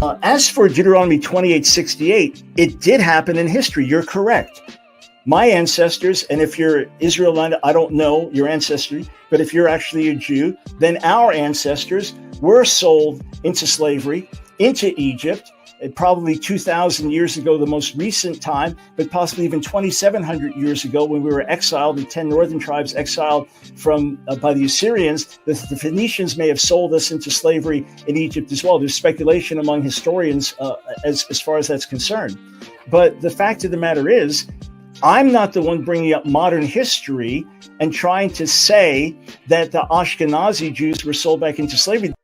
As for Deuteronomy 28:68, it did happen in history. You're correct. My ancestors, and if you're Israelite, I don't know your ancestry, but if you're actually a Jew, then our ancestors were sold into slavery, into Egypt, probably 2,000 years ago, the most recent time, but possibly even 2,700 years ago when we were exiled, the 10 northern tribes exiled from by the Assyrians. The Phoenicians may have sold us into slavery in Egypt as well. There's speculation among historians as far as that's concerned. But the fact of the matter is, I'm not the one bringing up modern history and trying to say that the Ashkenazi Jews were sold back into slavery.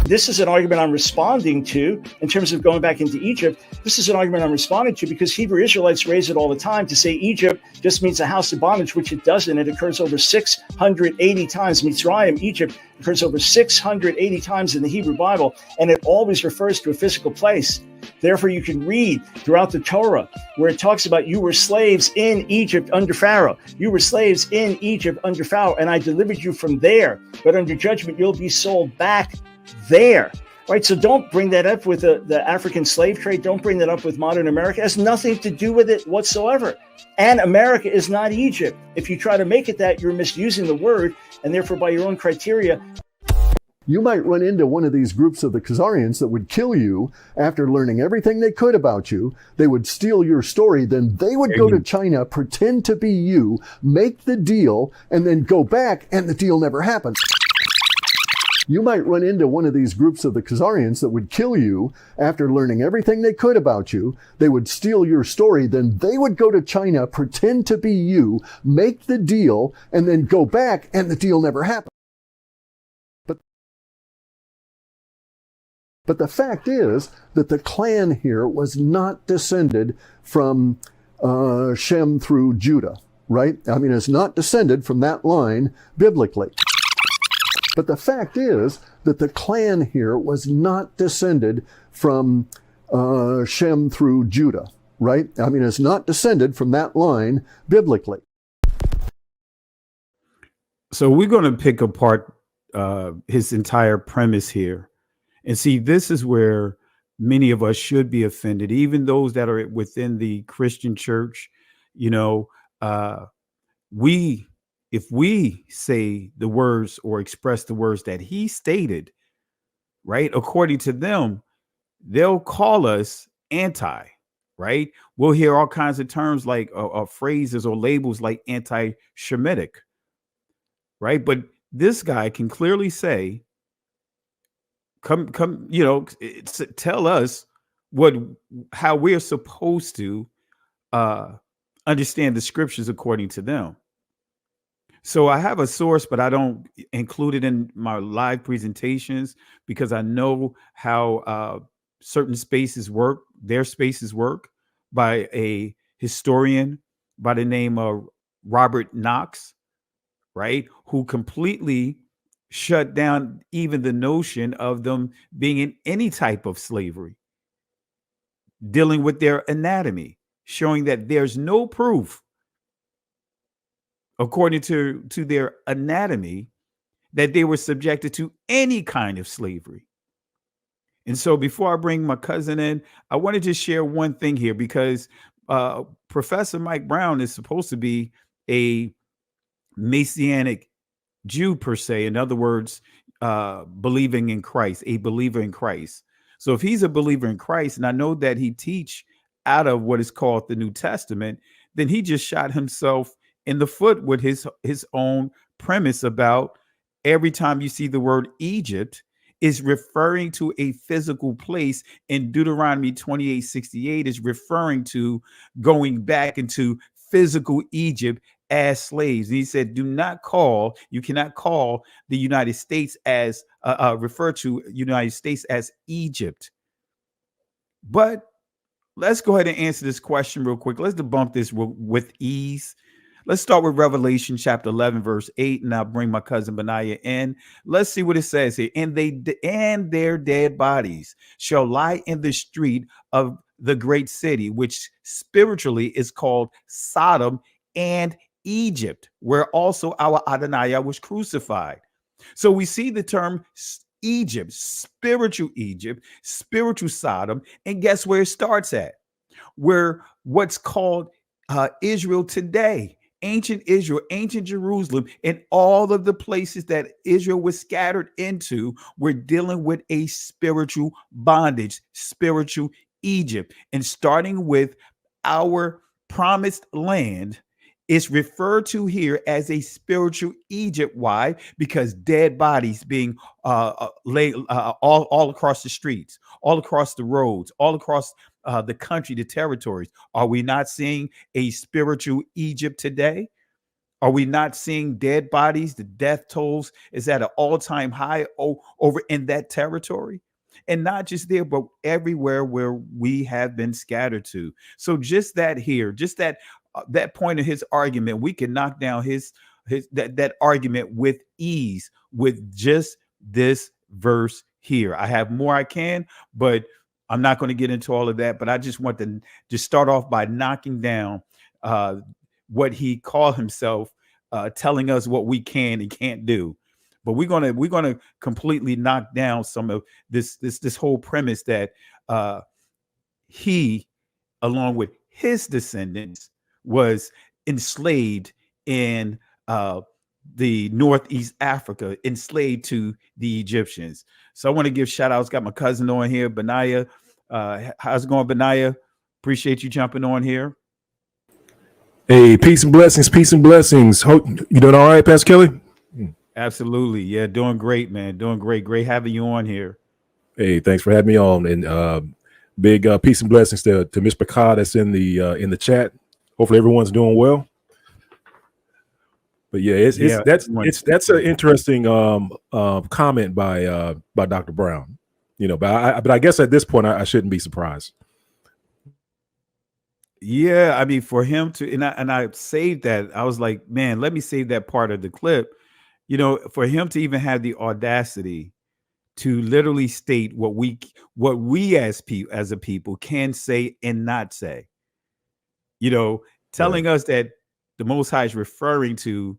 This is an argument I'm responding to in terms of going back into Egypt. This is an argument I'm responding to because Hebrew Israelites raise it all the time to say Egypt just means a house of bondage, which it doesn't. It occurs over 680 times. Mitzrayim, Egypt, occurs over 680 times in the Hebrew Bible, and it always refers to a physical place. Therefore, you can read throughout the Torah where it talks about you were slaves in Egypt under Pharaoh. You were slaves in Egypt under Pharaoh, and I delivered you from there. But under judgment, you'll be sold back there. Right? So don't bring that up with the African slave trade. Don't bring that up with modern America. It has nothing to do with it whatsoever. And America is not Egypt. If you try to make it that, you're misusing the word, and therefore by your own criteria. You might run into one of these groups of the Khazarians that would kill you after learning everything they could about you. They would steal your story. Then they would go to China, pretend to be you, make the deal, and then go back, and the deal never happened. You might run into one of these groups of the Khazarians that would kill you after learning everything they could about you. They would steal your story. Then they would go to China, pretend to be you, make the deal, and then go back, and the deal never happened. But the fact is that the clan here was not descended from Shem through Judah, right? I mean, it's not descended from that line biblically. But the fact is that the clan here was not descended from Shem through Judah, right? I mean, it's not descended from that line biblically. So we're going to pick apart his entire premise here. And see, this is where many of us should be offended, even those that are within the Christian church. You know, if we say the words or express the words that he stated, right, according to them, they'll call us anti, right? We'll hear all kinds of terms like phrases or labels like anti-Shemitic, right? But this guy can clearly say, come, you know, tell us how we're supposed to understand the scriptures according to them. So I have a source, but I don't include it in my live presentations because I know how certain spaces work. Their spaces work by a historian by the name of Robert Knox, right? Who completely shut down even the notion of them being in any type of slavery, dealing with their anatomy, showing that there's no proof, according to their anatomy, that they were subjected to any kind of slavery. And so before I bring my cousin in, I wanted to share one thing here because Professor Mike Brown is supposed to be a Messianic Jew per se. In other words, believing in Christ, a believer in Christ. So if he's a believer in Christ, and I know that he teach out of what is called the New Testament, then he just shot himself in the foot with his own premise about every time you see the word Egypt is referring to a physical place, in Deuteronomy 28:68 is referring to going back into physical Egypt as slaves. And he said, you cannot call the United States as, refer to United States as Egypt. But let's go ahead and answer this question real quick. Let's debunk this with ease. Let's start with Revelation chapter 11, verse 8, and I'll bring my cousin Benaiah in. Let's see what it says here. And their dead bodies shall lie in the street of the great city, which spiritually is called Sodom and Egypt, where also our Adonai was crucified. So we see the term Egypt, spiritual Sodom. And guess where it starts at? Where what's called Israel today, ancient Israel, ancient Jerusalem, and all of the places that Israel was scattered into, we're dealing with a spiritual bondage, spiritual Egypt. And starting with our promised land, it's referred to here as a spiritual Egypt. Why? Because dead bodies being laid all across the streets, all across the roads, all across the country, the territories. Are we not seeing a spiritual Egypt today? Are we not seeing dead bodies? The death tolls is at an all-time high over in that territory. And not just there, but everywhere where we have been scattered to. So just that here, just that point of his argument, we can knock down his that argument with ease with just this verse here. I have more I can, but I'm not going to get into all of that. But I just want to just start off by knocking down what he called himself, telling us what we can and can't do. But we're gonna completely knock down some of this whole premise that he, along with his descendants, was enslaved in the Northeast Africa, enslaved to the Egyptians. So I want to give shout outs. Got my cousin on here, Benaiah. How's it going, Benaiah? Appreciate you jumping on here. Hey, peace and blessings, peace and blessings. Hope you doing all right, Pastor Kelly? Absolutely. Yeah, doing great, man. Doing great. Great having you on here. Hey, thanks for having me on. And big peace and blessings to Miss Picard that's in the chat. Hopefully everyone's doing well. But yeah, that's an interesting comment by Dr. Brown. You know, but I guess at this point I shouldn't be surprised. Yeah, I mean, for him to and I saved that. I was like, man, let me save that part of the clip. You know, for him to even have the audacity to literally state what we as a people can say and not say. You know, telling us that the Most High is referring to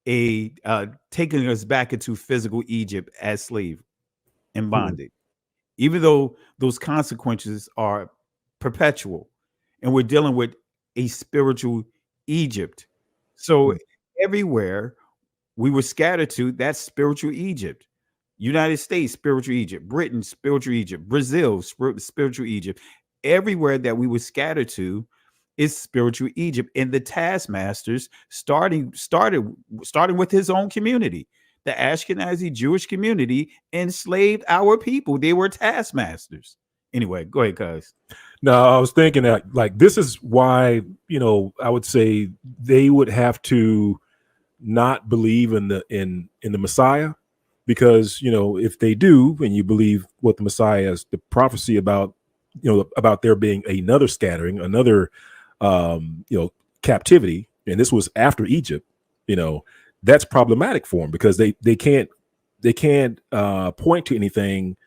a taking us back into physical Egypt as slave and bondage, even though those consequences are perpetual. And we're dealing with a spiritual Egypt. So everywhere we were scattered to, that's spiritual Egypt. United States, spiritual Egypt. Britain, spiritual Egypt. Brazil, spiritual Egypt. Everywhere that we were scattered to is spiritual Egypt. And the taskmasters started with his own community. The Ashkenazi Jewish community enslaved our people. They were taskmasters. Anyway, go ahead, cuz. No, I was thinking that like this is why, you know, I would say they would have to not believe in the Messiah, because, you know, if they do, and you believe what the Messiah is, the prophecy about, you know, about there being another scattering, another captivity, and this was after Egypt, you know, that's problematic for them because they can't point to anything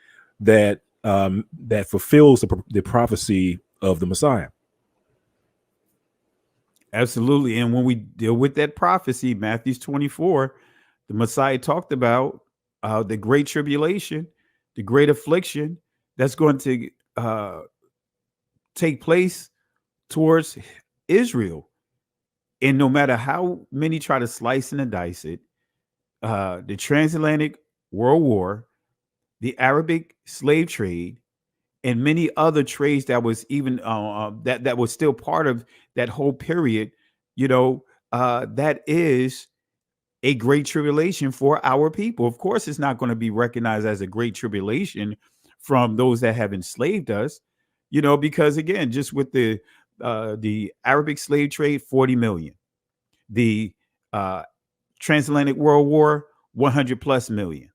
that that fulfills the prophecy of the Messiah. Absolutely. And when we deal with that prophecy, Matthew 24, the Messiah talked about the great tribulation, the great affliction that's going to take place towards Israel. And no matter how many try to slice and dice it, the transatlantic world war, the Arabic slave trade, and many other trades that was even that was still part of that whole period, you know, that is a great tribulation for our people. Of course, it's not going to be recognized as a great tribulation from those that have enslaved us, you know, because again, just with the Arabic slave trade, 40 million, the transatlantic world war, 100 plus million.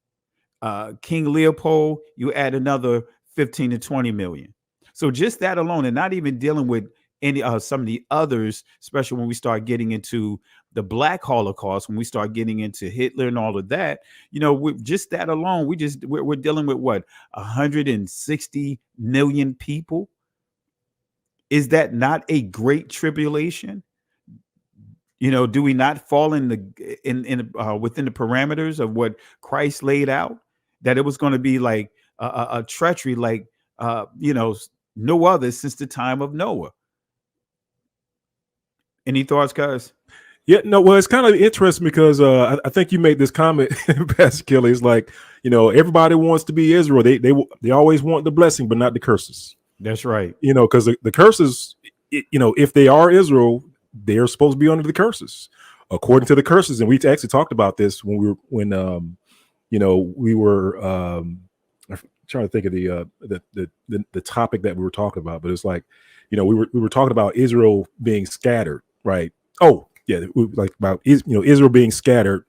King Leopold, you add another 15 to 20 million. So just that alone, and not even dealing with any some of the others, especially when we start getting into the Black Holocaust, when we start getting into Hitler and all of that, you know, with just that alone, we're dealing with what, 160 million people. Is that not a great tribulation? You know, do we not fall in within the parameters of what Christ laid out? that it was going to be like a treachery, like no other since the time of Noah. Any thoughts, guys? Yeah, no, well, it's kind of interesting because I think you made this comment, Pastor Kelly. It's like, everybody wants to be Israel. They always want the blessing, but not the curses. That's right. Because the curses, if they are Israel, they're supposed to be under the curses, according to the curses. And we actually talked about this when we were I'm trying to think of the topic that we were talking about, but it's like, we were talking about Israel being scattered, right? Oh, yeah, like about Israel being scattered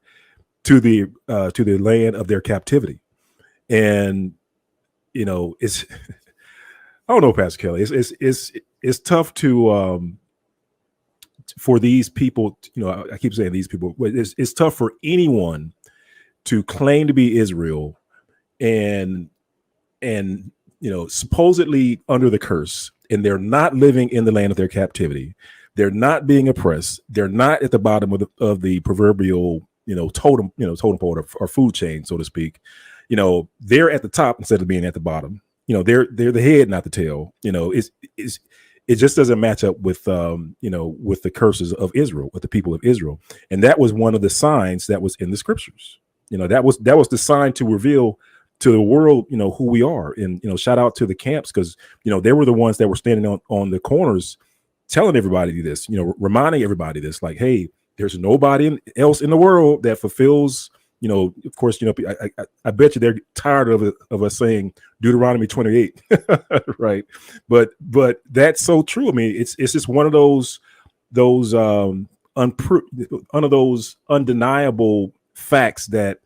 to the land of their captivity, and it's I don't know, Pastor Kelly, it's tough to for these people. I keep saying these people, but it's tough for anyone to claim to be Israel and supposedly under the curse, and they're not living in the land of their captivity. They're not being oppressed. They're not at the bottom of the proverbial, totem pole or food chain, so to speak. They're at the top instead of being at the bottom. They're the head, not the tail. It just doesn't match up with with the curses of Israel, with the people of Israel. And that was one of the signs that was in the scriptures. That was the sign to reveal to the world, who we are. And, shout out to the camps, because, they were the ones that were standing on the corners telling everybody this, reminding everybody this, like, hey, there's nobody else in the world that fulfills, of course, I bet you they're tired of us saying Deuteronomy 28, right? But that's so true. I mean, it's just one of those undeniable facts that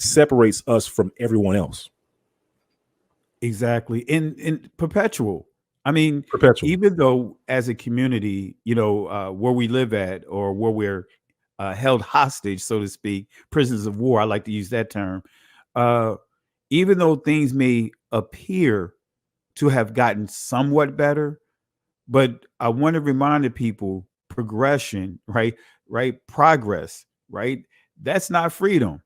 separates us from everyone else. Exactly. In perpetual. I mean, Perpetual. even though as a community, where we live at, or where we're held hostage, so to speak, prisoners of war, I like to use that term, even though things may appear to have gotten somewhat better, but I want to remind the people, progression, right, progress, right, that's not freedom.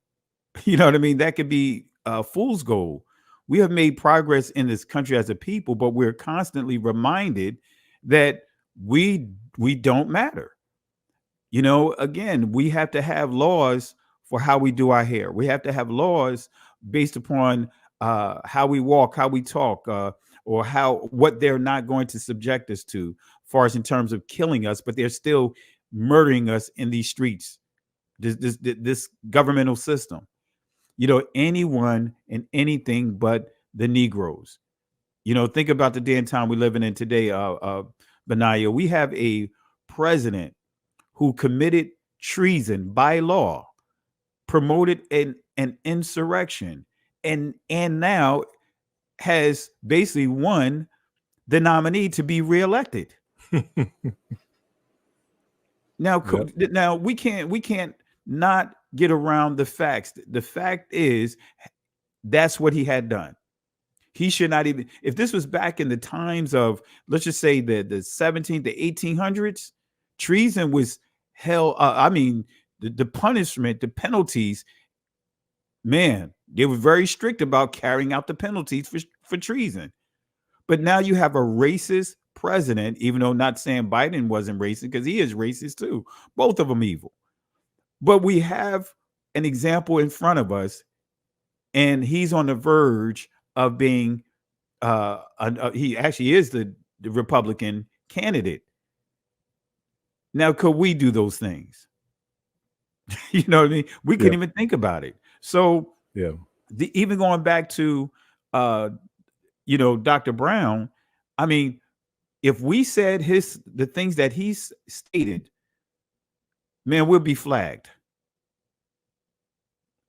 You know what I mean? That could be a fool's gold. We have made progress in this country as a people, but we're constantly reminded that we don't matter. Again, we have to have laws for how we do our hair. We have to have laws based upon how we walk, how we talk, or what they're not going to subject us to, as far as in terms of killing us, but they're still murdering us in these streets, this governmental system. Anyone and anything but the Negroes. Think about the day and time we're living in today, Benaya. We have a president who committed treason by law, promoted an insurrection, and now has basically won the nominee to be reelected. Now, yep. Now we can't not get around the facts. The fact is, that's what he had done. He should not even, if this was back in the times of, let's just say the 17th to 1800s, treason was hell. The punishment, the penalties, man, they were very strict about carrying out the penalties for treason. But now you have a racist president, even though not saying Biden wasn't racist, because he is racist too. Both of them evil. But we have an example in front of us, and he's on the verge of being, he actually is the Republican candidate. Now, could we do those things? You know what I mean? We couldn't even think about it. So, yeah, even going back to, Dr. Brown, I mean, if we said the things that he's stated, man, we'll be flagged.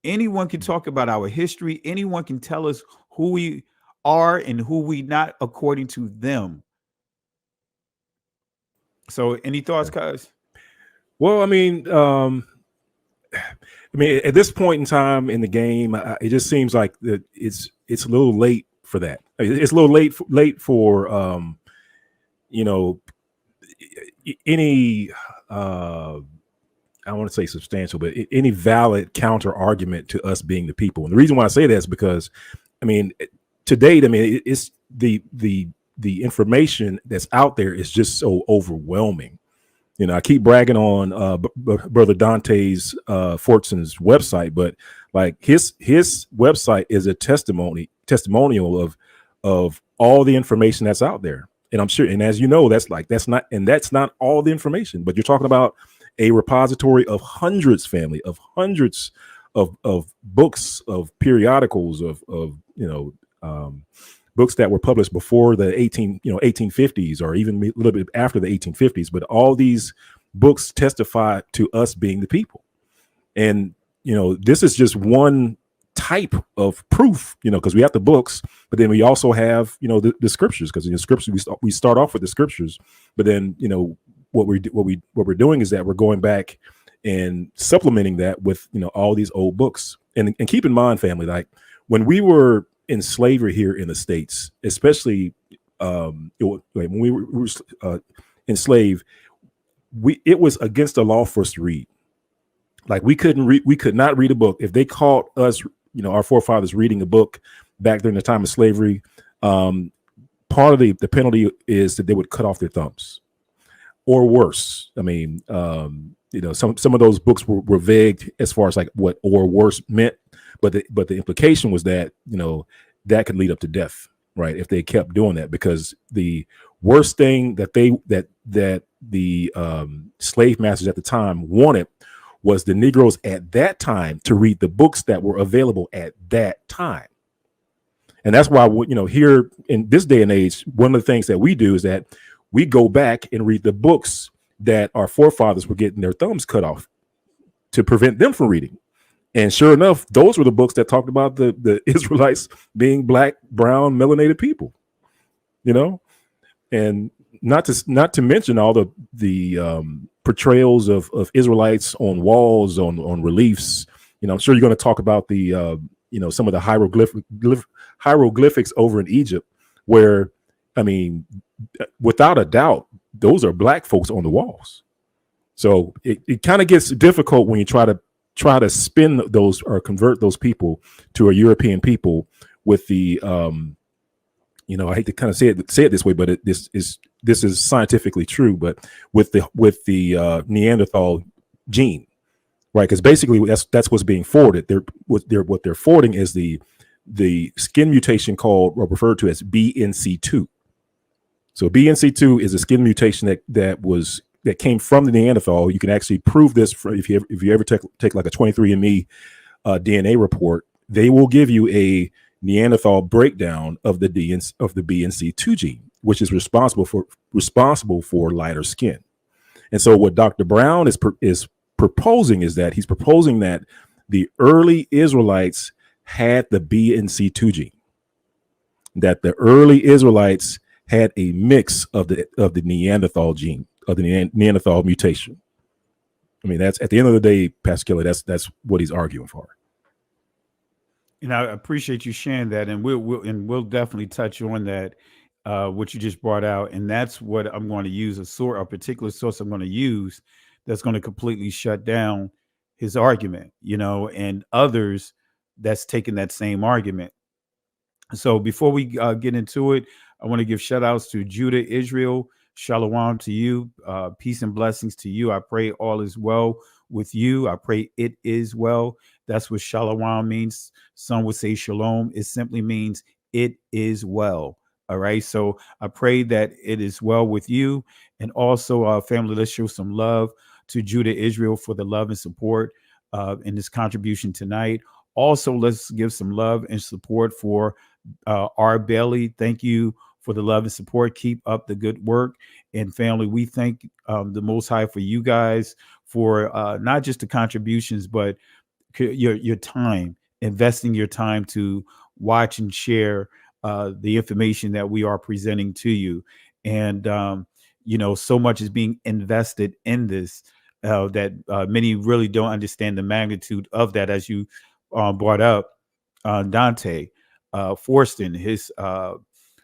Anyone can talk about our history. Anyone can tell us who we are and who we not according to them. So, any thoughts, guys? Well, at this point in time in the game, it just seems like that it's a little late for that. It's a little late for any I want to say substantial, but any valid counter argument to us being the people. And the reason why I say that is because, I mean, to date, I mean, it's the information that's out there is just so overwhelming. You know, I keep bragging on Brother Dante's Fortson's website, but like his website is a testimonial of all the information that's out there. And I'm sure, and as you know, that's not all the information, but you're talking about a repository of hundreds, family, of hundreds of books, of periodicals, of books that were published before the 1850s, or even a little bit after the 1850s. But all these books testify to us being the people. And, this is just one type of proof, because we have the books, but then we also have, the scriptures, because in the scriptures, we start off with the scriptures, but then, what we're doing is that we're going back and supplementing that with, all these old books. And keep in mind, family, like when we were in slavery here in the States, especially when we were enslaved, it was against the law for us to read. Like we could not read a book. If they caught us, our forefathers reading a book back during the time of slavery, part of the penalty is that they would cut off their thumbs, or worse. I mean, some of those books were vague as far as like what or worse meant, but the implication was that that could lead up to death, right? If they kept doing that, because the worst thing that the slave masters at the time wanted was the Negroes at that time to read the books that were available at that time. And that's why, here in this day and age, one of the things that we do is that we go back and read the books that our forefathers were getting their thumbs cut off to prevent them from reading. And sure enough, those were the books that talked about the Israelites being black, brown, melanated people, and not to mention all the portrayals of Israelites on walls, on reliefs. I'm sure you're going to talk about the some of the hieroglyphics over in Egypt, where, I mean, without a doubt, those are black folks on the walls. So it kind of gets difficult when you try to spin those or convert those people to a European people with the I hate to kind of say it this way, but this is scientifically true, but with the Neanderthal gene, right? Because basically that's what's being forwarded. What they're forwarding is the skin mutation called, or referred to as, BNC2. So BNC2 is a skin mutation that came from the Neanderthal. You can actually prove this if you ever take like a 23andMe DNA report. They will give you a Neanderthal breakdown of the BNC2 gene, which is responsible for lighter skin. And so what Dr. Brown is proposing is that he's proposing that the early Israelites had the BNC2 gene, that the early Israelites had a mix of the Neanderthal gene, of the Neanderthal mutation. I mean, that's, at the end of the day, Pastor Kelly, that's what he's arguing for. And I appreciate you sharing that, and we'll definitely touch on that, what you just brought out, and that's what I'm going to use, a particular source I'm going to use that's going to completely shut down his argument, and others that's taking that same argument. So before we get into it, I want to give shout outs to Judah Israel. Shalom to you. Peace and blessings to you. I pray all is well with you. I pray it is well. That's what shalom means. Some would say shalom. It simply means it is well. All right. So I pray that it is well with you. And also, family, let's show some love to Judah Israel for the love and support in this contribution tonight. Also, let's give some love and support for R. Bailey. Thank you for the love and support. Keep up the good work. And family, we thank the Most High for you guys, for not just the contributions, but your time, investing your time to watch and share the information that we are presenting to you. And, so much is being invested in this that many really don't understand the magnitude of that. As you brought up, Dante Forston, his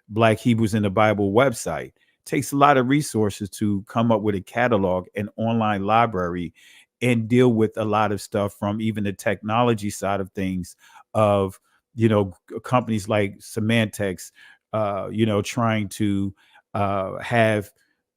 Black Hebrews in the Bible website takes a lot of resources to come up with a catalog, an online library, and deal with a lot of stuff from even the technology side of things of, companies like Symantec, trying to have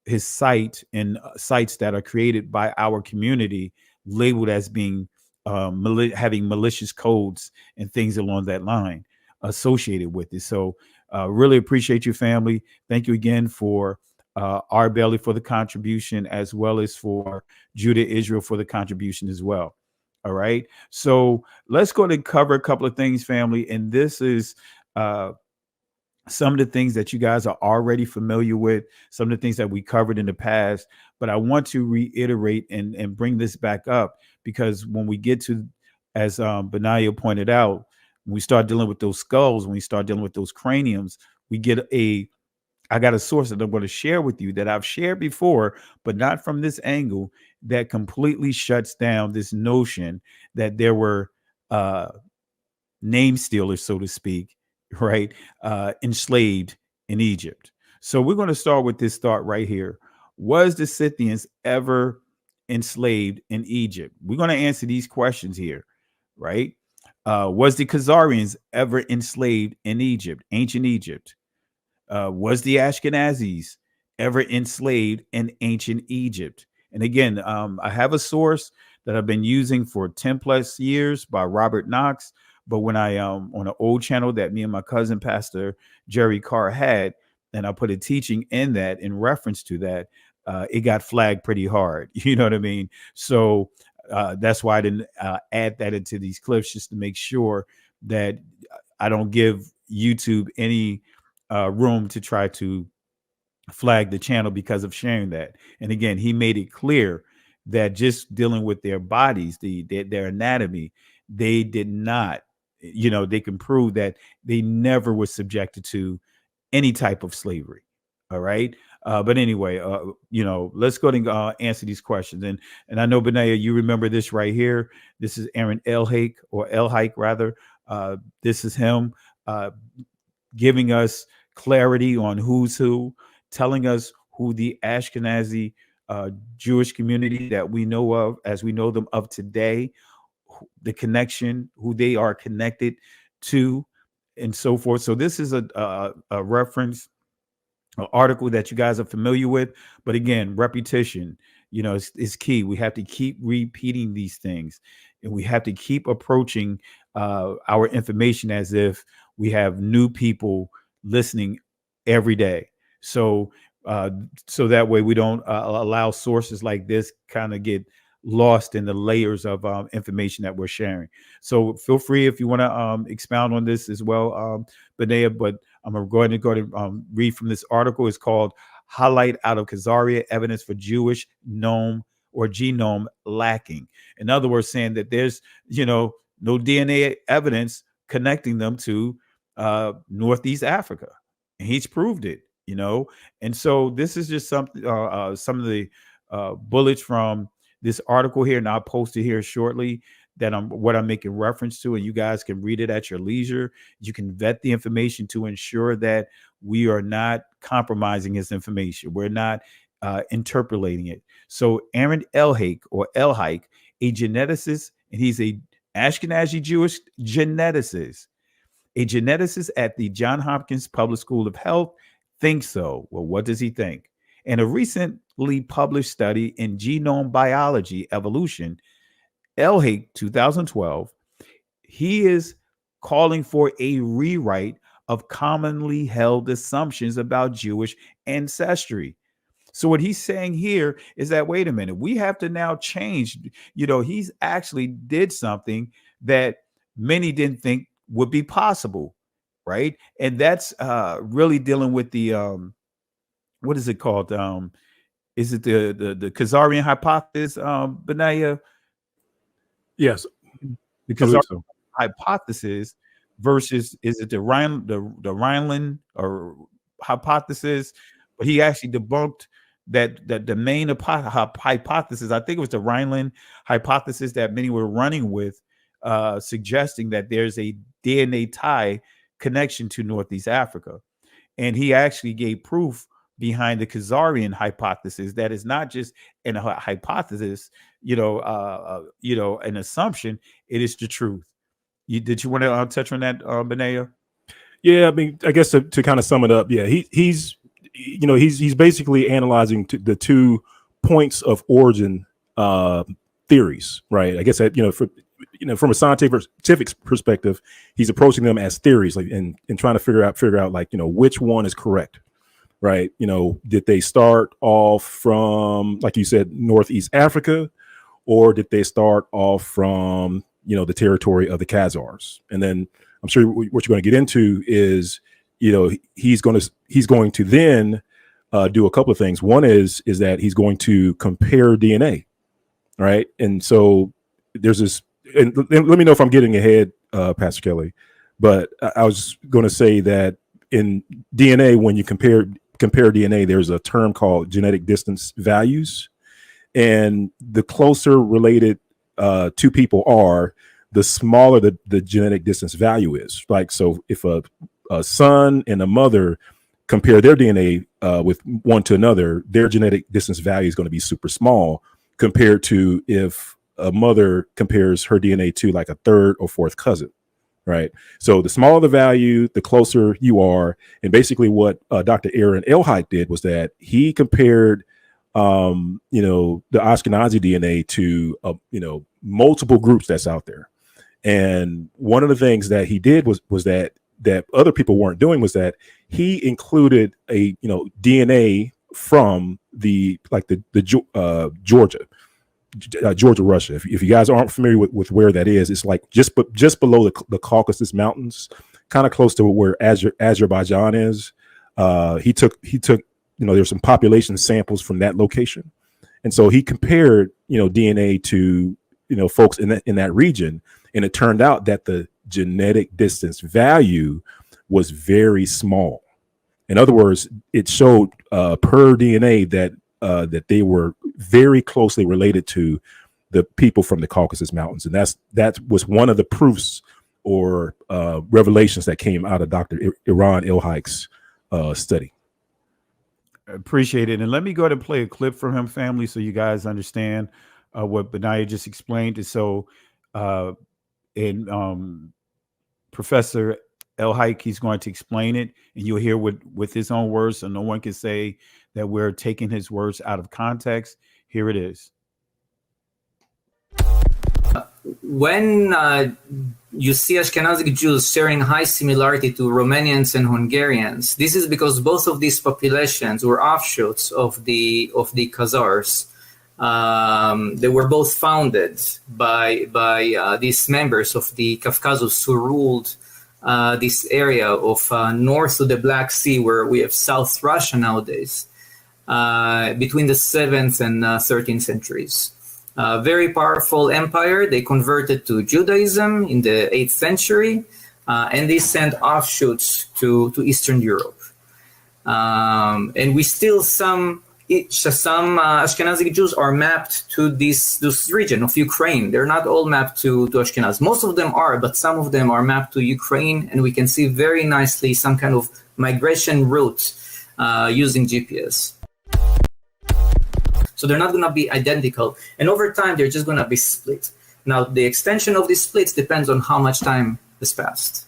his site and sites that are created by our community labeled as being having malicious codes and things along that line associated with it. So really appreciate you, family. Thank you again for R. Belly for the contribution, as well as for Judah Israel for the contribution as well. All right. So let's go and cover a couple of things, family. And this is some of the things that you guys are already familiar with, some of the things that we covered in the past. But I want to reiterate and bring this back up, because when we get to, as Benaiah pointed out, when we start dealing with those skulls, when we start dealing with those craniums, I got a source that I'm going to share with you that I've shared before, but not from this angle, that completely shuts down this notion that there were name stealers, so to speak, right? Enslaved in Egypt. So we're going to start with this thought right here. Was the Scythians ever enslaved in Egypt? We're going to answer these questions here, right? Was the Khazarians ever enslaved in Egypt, ancient Egypt? Was the Ashkenazis ever enslaved in ancient Egypt? And again, I have a source that I've been using for 10 plus years by Robert Knox. But when I on an old channel that me and my cousin, Pastor Jerry Carr, had, and I put a teaching in that in reference to that, it got flagged pretty hard. You know what I mean? So that's why I didn't add that into these clips, just to make sure that I don't give YouTube any room to try to flag the channel because of sharing that. And again, he made it clear that just dealing with their bodies, their anatomy, they did not, they can prove that they never were subjected to any type of slavery. All right. But anyway, let's go and answer these questions. And I know, Benaiah, you remember this right here. This is Aaron Elhake, or Elhike rather. This is him giving us clarity on who's who, telling us who the Ashkenazi Jewish community that we know of, as we know them of today, the connection, who they are connected to, and so forth. So this is a reference, an article that you guys are familiar with. But again, repetition, is key. We have to keep repeating these things, and we have to keep approaching our information as if we have new people listening every day. So that way we don't allow sources like this kind of get lost in the layers of information that we're sharing. So feel free if you want to expound on this as well, Benaiah. But I'm going to go to read from this article. It's called "Highlight Out of Khazaria Evidence for Jewish Nome or Genome Lacking." In other words, saying that there's no DNA evidence connecting them to Northeast Africa, and he's proved it. And so this is just something. Some of the bullets from this article here, and I'll post it here shortly, that what I'm making reference to, and you guys can read it at your leisure. You can vet the information to ensure that we are not compromising his information. We're not interpolating it. So Aaron Elhake, or Elhike, a geneticist, and he's a Ashkenazi Jewish geneticist, a geneticist at the Johns Hopkins Public School of Health, thinks so. Well, what does he think? In a recently published study in Genome Biology Evolution, Elhake 2012, he is calling for a rewrite of commonly held assumptions about Jewish ancestry. So what he's saying here is that, wait a minute, we have to now change. He's actually did something that many didn't think would be possible, right? And that's really dealing with the what is it called? Is it the Khazarian hypothesis, Benaiah? Yes, The I believe Khazarian so. hypothesis versus, is it the Rhineland or hypothesis? But he actually debunked that the main hypothesis. I think it was the Rhineland hypothesis that many were running with, suggesting that there's a DNA tie connection to Northeast Africa. And he actually gave proof behind the Khazarian hypothesis that is not just a hypothesis, an assumption. It is the truth. Did you want to touch on that, Benaya? Yeah, I mean, I guess to kind of sum it up, yeah, he's basically analyzing the 2 points of origin theories, right? I guess that from a scientific perspective, he's approaching them as theories, like and trying to figure out like which one is correct, right? Did they start off from, like you said, Northeast Africa, or did they start off from the territory of the Khazars? And then I'm sure what you're going to get into is, he's going to then do a couple of things. One is that he's going to compare DNA, right? And so there's this, and let me know if I'm getting ahead, Pastor Kelly, but I was going to say that in DNA, when you compare DNA, there's a term called genetic distance values, and the closer related 2 people are, the smaller the genetic distance value is. Like, so if a son and a mother compare their DNA with one to another, their genetic distance value is going to be super small compared to if a mother compares her DNA to like a 3rd or 4th cousin, right? So the smaller the value, the closer you are. And basically what Dr. Aaron Elhite did was that he compared the Ashkenazi DNA to multiple groups that's out there. And one of the things that he did was that other people weren't doing was that he included a DNA from the Georgia, Russia. If you guys aren't familiar with where that is, it's like just below the Caucasus Mountains, kind of close to where Azerbaijan is. He took there's some population samples from that location, and so he compared DNA to folks in that region, and it turned out that the genetic distance value was very small. In other words, it showed per DNA that they were very closely related to the people from the Caucasus Mountains, and that was one of the proofs or revelations that came out of Dr. Aaron Elhite's study. Appreciate it. And let me go ahead and play a clip from him, family, so you guys understand what Benaya just explained. And so Professor Elhite, he's going to explain it, and you'll hear with his own words, so no one can say that we're taking his words out of context. Here it is. When you see Ashkenazic Jews sharing high similarity to Romanians and Hungarians, this is because both of these populations were offshoots of the Khazars. They were both founded by these members of the Caucasus who ruled this area of north of the Black Sea, where we have South Russia nowadays, between the 7th and 13th centuries. Very powerful empire. They converted to Judaism in the 8th century, and they sent offshoots to Eastern Europe. And we still some Ashkenazic Jews are mapped to this region of Ukraine. They're not all mapped to Ashkenaz. Most of them are, but some of them are mapped to Ukraine, and we can see very nicely some kind of migration route using GPS. So they're not going to be identical. And over time, they're just going to be split. Now, the extension of these splits depends on how much time has passed.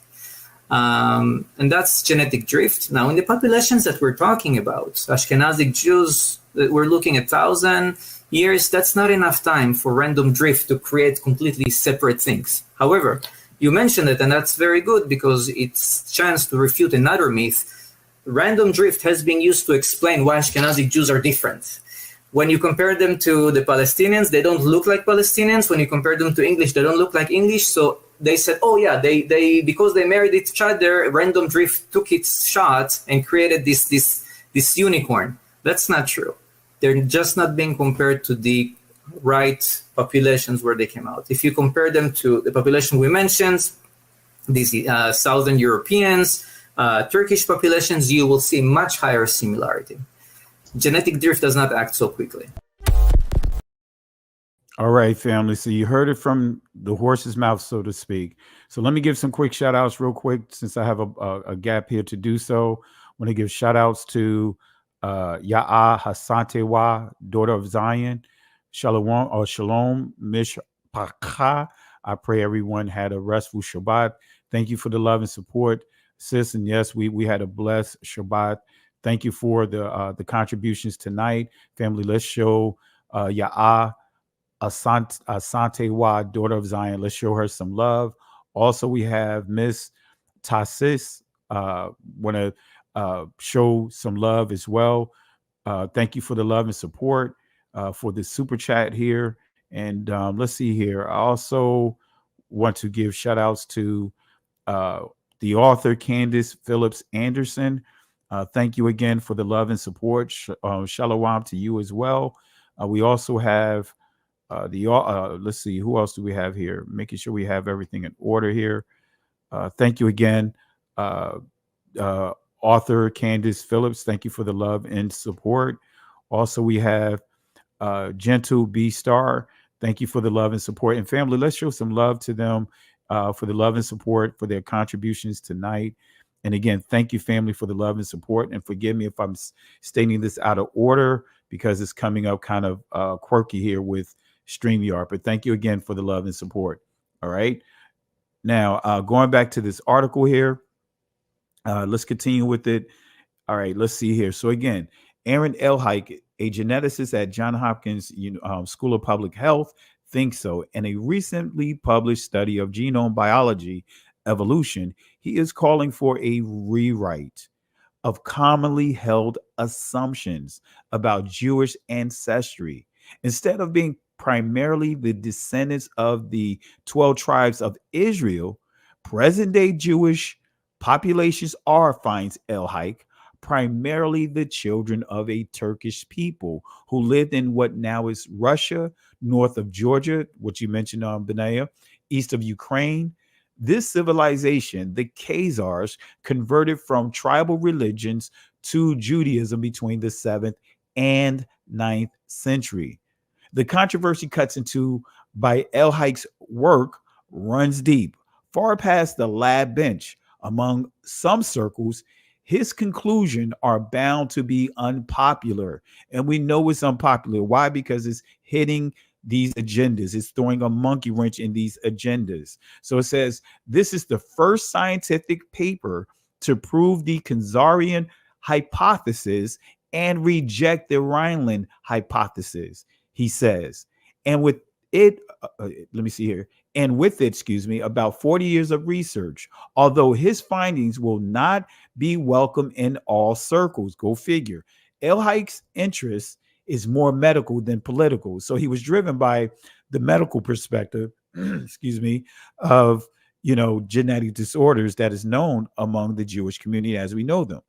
And that's genetic drift. Now, in the populations that we're talking about, Ashkenazic Jews, we're looking at 1,000 years. That's not enough time for random drift to create completely separate things. However, you mentioned it, and that's very good because it's a chance to refute another myth. Random drift has been used to explain why Ashkenazic Jews are different. When you compare them to the Palestinians, they don't look like Palestinians. When you compare them to English, they don't look like English. So they said, oh yeah, they because they married each other, random drift took its shot and created this unicorn. That's not true. They're just not being compared to the right populations where they came out. If you compare them to the population we mentioned, these Southern Europeans, Turkish populations, you will see much higher similarity. Genetic drift does not act so quickly. All right, family. So you heard it from the horse's mouth, so to speak. So let me give some quick shout outs real quick, since I have a gap here to do so. I want to give shout outs to Ya'a Hasantewa, daughter of Zion. Shalom Mishpacha. I pray everyone had a restful Shabbat. Thank you for the love and support, sis. And yes, we had a blessed Shabbat. Thank you for the contributions tonight, family. Let's show Ya'ah Asante Wa, daughter of Zion. Let's show her some love. Also, we have Miss Tasis. Want to show some love as well. Thank you for the love and support, for the super chat here. And let's see here. I also want to give shout outs to the author, Candace Phillips Anderson. Thank you again for the love and support. Shalom to you as well. We also have let's see, who else do we have here? Making sure we have everything in order here. Thank you again, author Candace Phillips. Thank you for the love and support. Also, we have Gentle B Star. Thank you for the love and support. And family, let's show some love to them for the love and support for their contributions tonight. And again, thank you, family, for the love and support. And forgive me if I'm stating this out of order because it's coming up kind of quirky here with StreamYard. But thank you again for the love and support. All right. Now, going back to this article here, let's continue with it. All right, let's see here. So again, Aaron Elhike, a geneticist at Johns Hopkins School of Public Health, thinks so. In a recently published study of genome biology evolution, he is calling for a rewrite of commonly held assumptions about Jewish ancestry. Instead of being primarily the descendants of the 12 tribes of Israel, present-day Jewish populations are, finds Elhike, primarily the children of a Turkish people who lived in what now is Russia, north of Georgia, which you mentioned on Benaya, east of Ukraine. This civilization, the Khazars, converted from tribal religions to Judaism between the 7th and 9th century. The controversy cuts into by Elhike's work runs deep, far past the lab bench. Among some circles, his conclusions are bound to be unpopular. And we know it's unpopular. Why? Because it's hitting these agendas. It's throwing a monkey wrench in these agendas. So it says, this is the first scientific paper to prove the Khazarian hypothesis and reject the Rhineland hypothesis, he says. And with it, let me see here. And with it, about 40 years of research, although his findings will not be welcome in all circles. Go figure. Elhike's interest is more medical than political. So he was driven by the medical perspective, of, genetic disorders that is known among the Jewish community as we know them.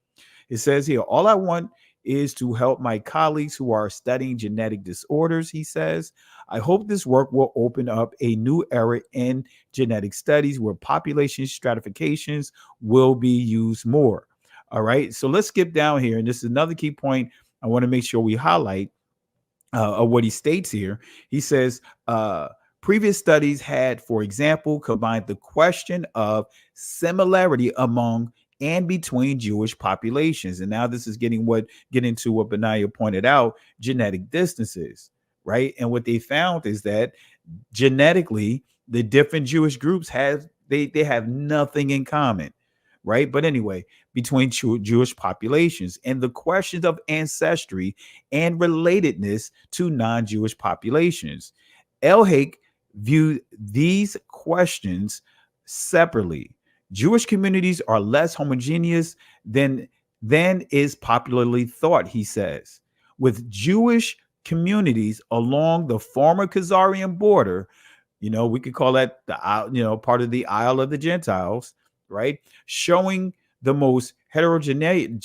It says here, all I want is to help my colleagues who are studying genetic disorders, he says. I hope this work will open up a new era in genetic studies where population stratifications will be used more. All right, so let's skip down here. And this is another key point I want to make sure we highlight of what he states here. He says, previous studies had, for example, combined the question of similarity among and between Jewish populations. And now this is getting into what Benaya pointed out, genetic distances, right? And what they found is that genetically, the different Jewish groups have nothing in common, right? But anyway, between Jewish populations and the questions of ancestry and relatedness to non-Jewish populations. Elhike viewed these questions separately. Jewish communities are less homogeneous than is popularly thought, he says. With Jewish communities along the former Khazarian border, we could call that the part of the Isle of the Gentiles, right? Showing the most heterogeneity.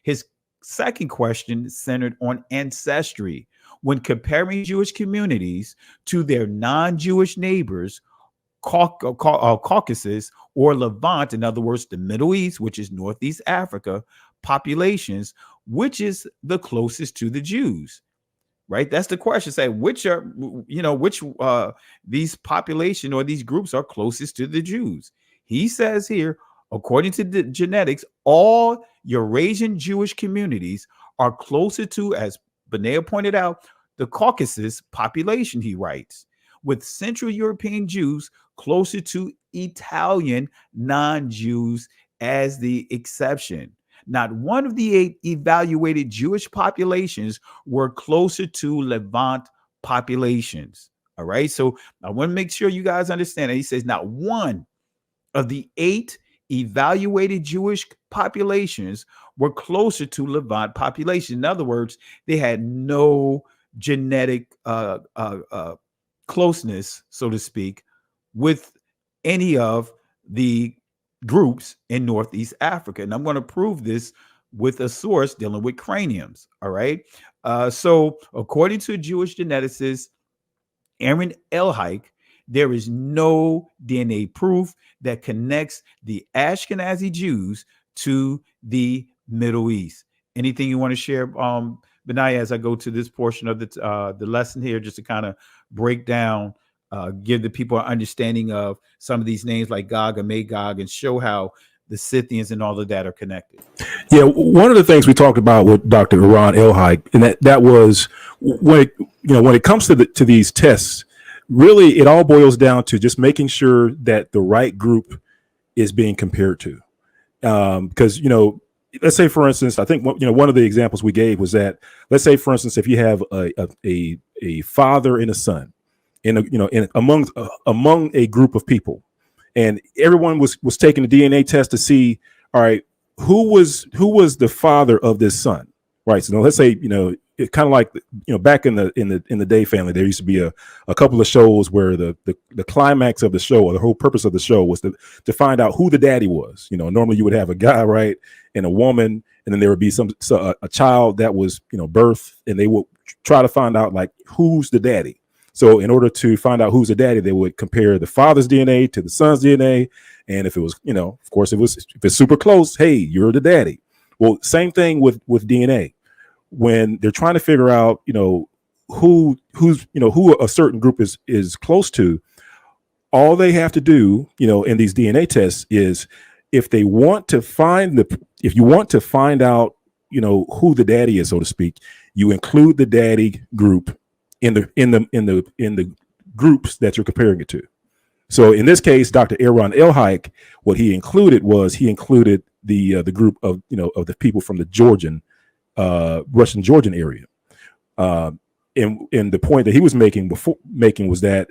His second question centered on ancestry. When comparing Jewish communities to their non-Jewish neighbors, Caucasus or Levant, in other words, the Middle East, which is Northeast Africa, populations, which is the closest to the Jews, right? That's the question. Say which these population or these groups are closest to the Jews. He says here, according to the genetics, all Eurasian Jewish communities are closer to, as Benaya pointed out, the Caucasus population, he writes, with Central European Jews closer to Italian non-Jews as the exception. Not one of the 8 evaluated Jewish populations were closer to Levant populations. All right. So I want to make sure you guys understand that. He says not one of the 8 evaluated Jewish populations were closer to Levant population. In other words, they had no genetic closeness, so to speak, with any of the groups in Northeast Africa. And I'm going to prove this with a source dealing with craniums. All right. So according to a Jewish geneticist, Aaron Elhike, there is no DNA proof that connects the Ashkenazi Jews to the Middle East. Anything you want to share, Benaiah, as I go to this portion of the lesson here, just to kind of break down, give the people an understanding of some of these names like Gog and Magog, and show how the Scythians and all of that are connected. Yeah, one of the things we talked about with Dr. Aaron Elhike, and that was when it comes to these tests, really it all boils down to just making sure that the right group is being compared to. Because let's say, for instance, I think one of the examples we gave was that, let's say, for instance, if you have a father and a son, among a group of people, and everyone was taking a DNA test to see, all right, who was the father of this son, right? So let's say, it's kind of like, back in the Day family, there used to be a couple of shows where the climax of the show, or the whole purpose of the show, was to find out who the daddy was. Normally you would have a guy, right, and a woman, and then there would be a child that was birthed, and they would try to find out, like, who's the daddy. So in order to find out who's the daddy, they would compare the father's DNA to the son's DNA. And if it was, of course, if it's super close, hey, you're the daddy. Well, same thing with DNA. When they're trying to figure out, who a certain group is close to, all they have to do, in these DNA tests is, if you want to find out, who the daddy is, so to speak, you include the daddy group in the groups that you're comparing it to. So in this case, Dr. Aaron Elhike, what he included the group of the people from the Russian Georgian area. And the point that he was making was that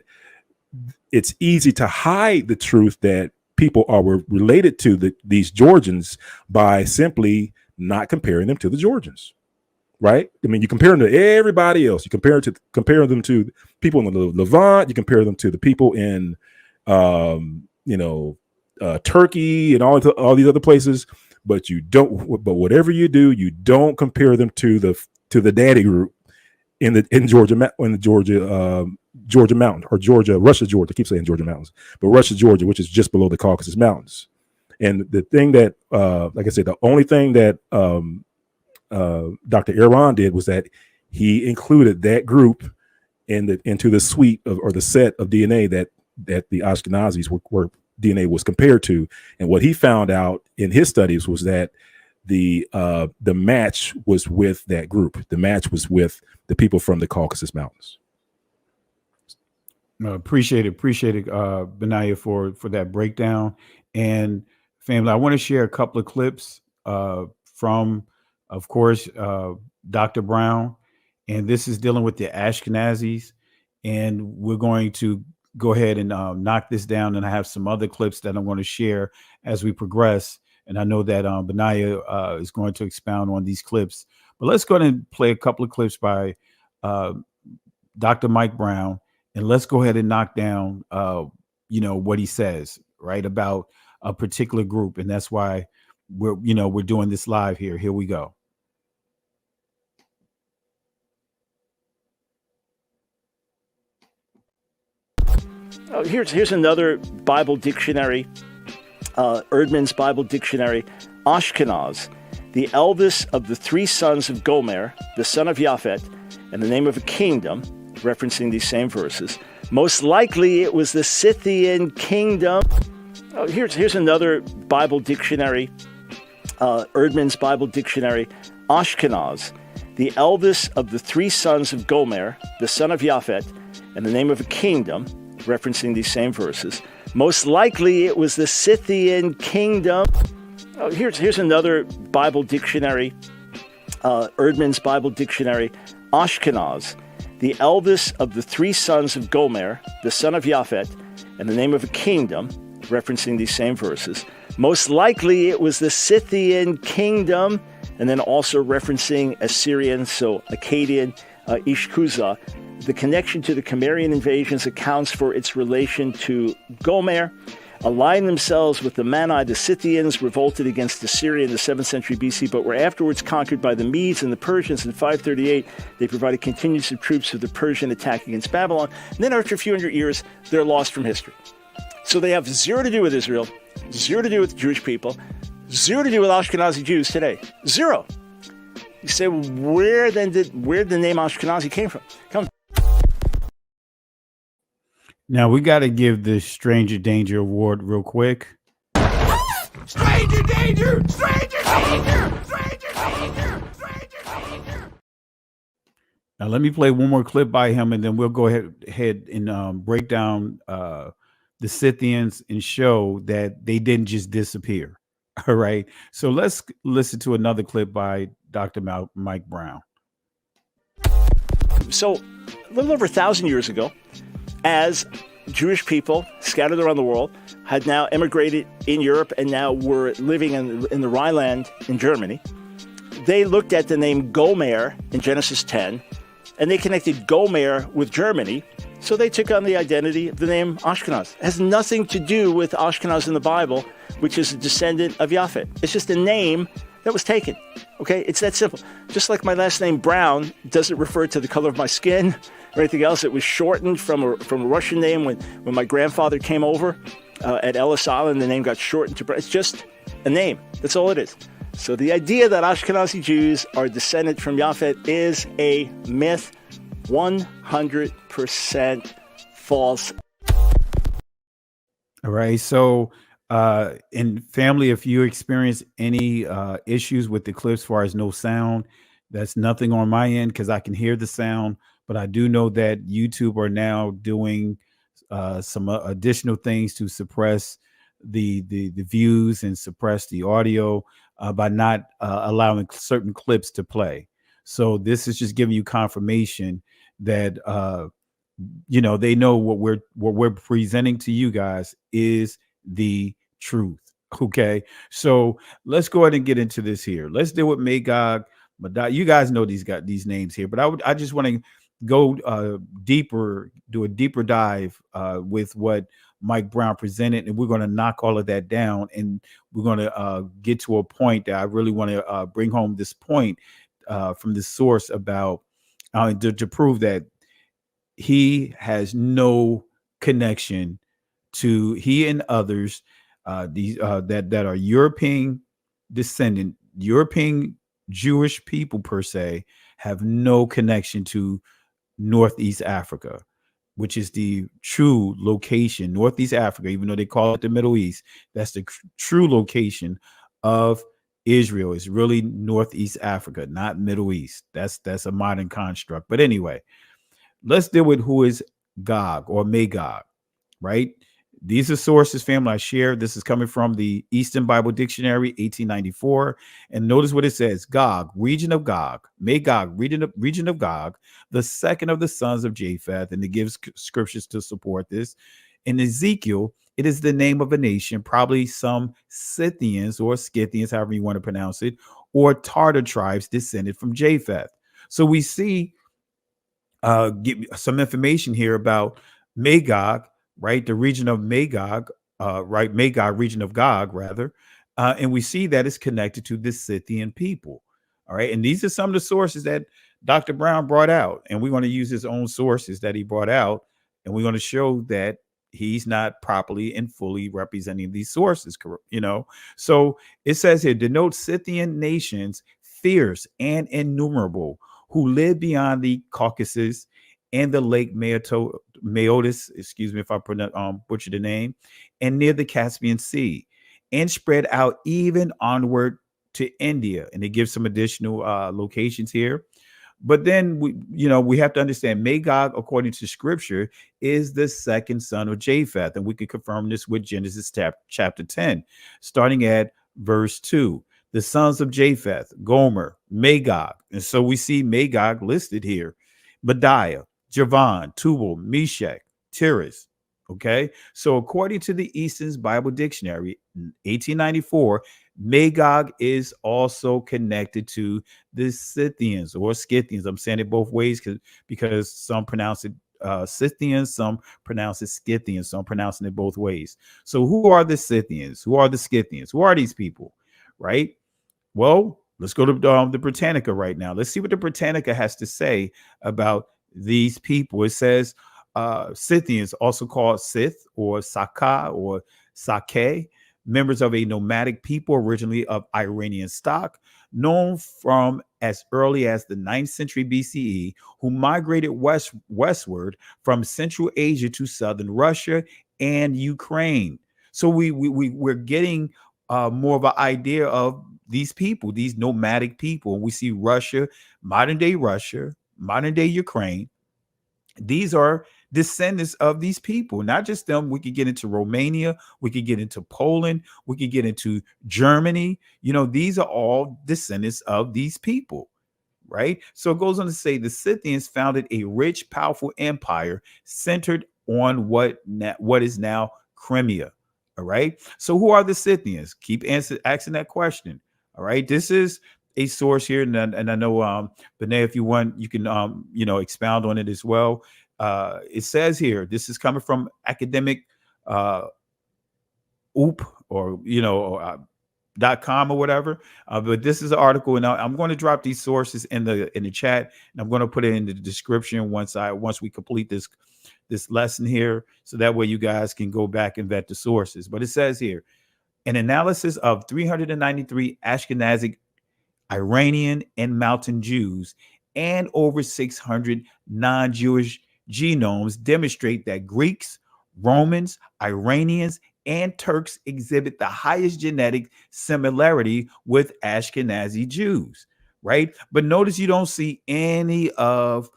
it's easy to hide the truth that people were related to these Georgians by simply not comparing them to the Georgians. Right? I mean, you compare them to everybody else. You compare them to people in the Levant. You compare them to the people in, Turkey and all these other places. But you don't. But whatever you do, you don't compare them to the daddy group in Georgia Mountain, or Russia, Georgia. I keep saying Georgia Mountains, but Russia, Georgia, which is just below the Caucasus Mountains. And the thing that, like I said, the only thing that Dr. Aaron did was that he included that group into the suite or the set of DNA that the Ashkenazis were DNA was compared to. And what he found out in his studies was that the match was with that group. The match was with the people from the Caucasus Mountains. Appreciate it, Benaiah, for that breakdown. And family, I want to share a couple of clips from, of course, Dr. Brown, and this is dealing with the Ashkenazis. And we're going to go ahead and knock this down. And I have some other clips that I want to share as we progress. And I know that Benaiah is going to expound on these clips. But let's go ahead and play a couple of clips by Dr. Mike Brown, and let's go ahead and knock down, what he says, right, about a particular group. And that's why we're doing this live here. Here we go. Oh, here's another Bible dictionary, Erdman's Bible Dictionary. Ashkenaz, the eldest of the 3 sons of Gomer, the son of Japhet, and the name of a kingdom, referencing these same verses. Most likely it was the Scythian kingdom. Oh, here's another Bible dictionary, Erdman's Bible Dictionary. Ashkenaz, the eldest of the three sons of Gomer, the son of Japhet, and the name of a kingdom, referencing these same verses. Most likely it was the Scythian kingdom. Oh, here's another Bible dictionary, Erdman's Bible Dictionary. Ashkenaz, the eldest of the three sons of Gomer, the son of Japhet, and the name of a kingdom, referencing these same verses. Most likely it was the Scythian kingdom, and then also referencing Assyrian, so Akkadian, Ishkuza. The connection to the Cimmerian invasions accounts for its relation to Gomer. Aligned themselves with the Mani, the Scythians revolted against Assyria in the 7th century BC, but were afterwards conquered by the Medes and the Persians in 538. They provided contingents of troops for the Persian attack against Babylon. And then after a few hundred years, they're lost from history. So they have zero to do with Israel, zero to do with the Jewish people, zero to do with Ashkenazi Jews today. Zero. You say, well, where did the name Ashkenazi came from? Now we got to give the Stranger Danger Award real quick. Stranger Danger! Stranger Danger! Stranger Danger! Stranger Danger! Now let me play one more clip by him, and then we'll go ahead and break down the Scythians and show that they didn't just disappear. All right. So let's listen to another clip by Dr. Mike Brown. So a little over 1,000 years ago, as Jewish people scattered around the world had now emigrated in Europe and now were living in the Rhineland in Germany, they looked at the name Gomer in Genesis 10, and they connected Gomer with Germany, so they took on the identity of the name Ashkenaz. It has nothing to do with Ashkenaz in the Bible, which is a descendant of Japhet. It's just a name that was taken. Okay, it's that simple. Just like my last name Brown doesn't refer to the color of my skin or anything else. It was shortened from a Russian name when my grandfather came over at Ellis Island. The name got shortened to Brown. It's just a name. That's all it is. So the idea that Ashkenazi Jews are descended from Japhet is a myth, 100% false. All right. So in family, if you experience any issues with the clips as far as no sound, that's nothing on my end because I can hear the sound. But I do know that YouTube are now doing some additional things to suppress the views and suppress the audio by not allowing certain clips to play. So this is just giving you confirmation that they know what we're presenting to you guys is the truth. Okay, so let's go ahead and get into this here. Let's deal with Magog. But you guys know these names here, but I just want to go deeper, do a deeper dive with what Mike Brown presented, and we're going to knock all of that down, and we're going to get to a point that I really want to bring home this point from the source about to prove that he has no connection to he and others these that are European descendant, European Jewish people per se, have no connection to Northeast Africa, which is the true location. Northeast Africa, even though they call it the Middle East, that's the true location of Israel. Is really Northeast Africa, not Middle East. That's a modern construct. But anyway, let's deal with who is Gog or Magog, right? These are sources, family, I shared. This is coming from the Eastern Bible Dictionary, 1894. And notice what it says: Gog, region of Gog, Magog, region of Gog, the second of the sons of Japheth. And it gives scriptures to support this. In Ezekiel, it is the name of a nation, probably some Scythians or Scythians, however you want to pronounce it, or Tartar tribes descended from Japheth. So we see give some information here about Magog, right? The region of Magog, right? Magog, region of Gog, rather. And we see that it's connected to the Scythian people. All right. And these are some of the sources that Dr. Brown brought out. And we're going to use his own sources that he brought out. And we're going to show that he's not properly and fully representing these sources, So it says here, denote Scythian nations, fierce and innumerable, who live beyond the Caucasus and the Lake Maeotis, excuse me if I butcher the name, and near the Caspian Sea, and spread out even onward to India. And it gives some additional locations here. But then we have to understand Magog, according to scripture, is the second son of Japheth. And we can confirm this with Genesis chapter 10, starting at verse 2. The sons of Japheth, Gomer, Magog. And so we see Magog listed here. Bediah, Javan, Tubal, Meshach, Tiras. Okay. So according to the Easton's Bible Dictionary, 1894, Magog is also connected to the Scythians or Scythians. I'm saying it both ways because some pronounce it Scythians, some pronounce it Scythians, so I'm pronouncing it both ways. So who are the Scythians? Who are the Scythians? Who are these people? Right? Well, let's go to the Britannica right now. Let's see what the Britannica has to say about these people. It says Scythians, also called Scyth or Saka or Sake, members of a nomadic people originally of Iranian stock, known from as early as the 9th century BCE, who migrated westward from Central Asia to southern Russia and Ukraine. So we're getting more of an idea of these people, these nomadic people. We see Russia, modern day Ukraine. These are descendants of these people, not just them. We could get into Romania, we could get into Poland, we could get into Germany. These are all descendants of these people, right? So it goes on to say the Scythians founded a rich, powerful empire centered on what is now Crimea. All right. So who are the Scythians? Keep asking that question. All right. This is a source here, and I know Benet, if you want, you can expound on it as well. It says here, this is coming from academic oop or .com or whatever. But this is an article, and I'm going to drop these sources in the chat, and I'm going to put it in the description once we complete this lesson here, so that way you guys can go back and vet the sources. But it says here, an analysis of 393 Ashkenazic, Iranian, and Mountain Jews and over 600 non-Jewish genomes demonstrate that Greeks, Romans, Iranians, and Turks exhibit the highest genetic similarity with Ashkenazi Jews, right? But notice you don't see any of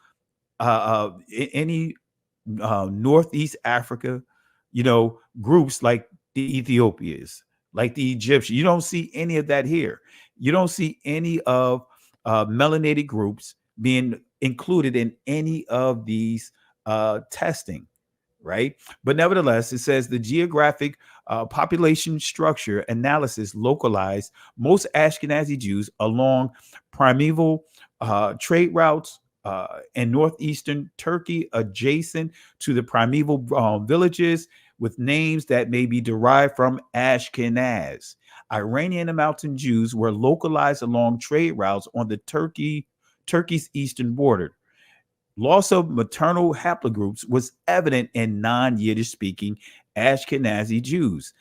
Northeast Africa, groups like the Ethiopians, like the Egyptians. You don't see any of that here. You don't see any of melanated groups being included in any of these testing, right? But nevertheless, it says the geographic population structure analysis localized most Ashkenazi Jews along primeval trade routes in northeastern Turkey, adjacent to the primeval villages with names that may be derived from Ashkenaz. Iranian and Mountain Jews were localized along trade routes on the Turkey's eastern border. Loss of maternal haplogroups was evident in non-Yiddish speaking Ashkenazi Jews.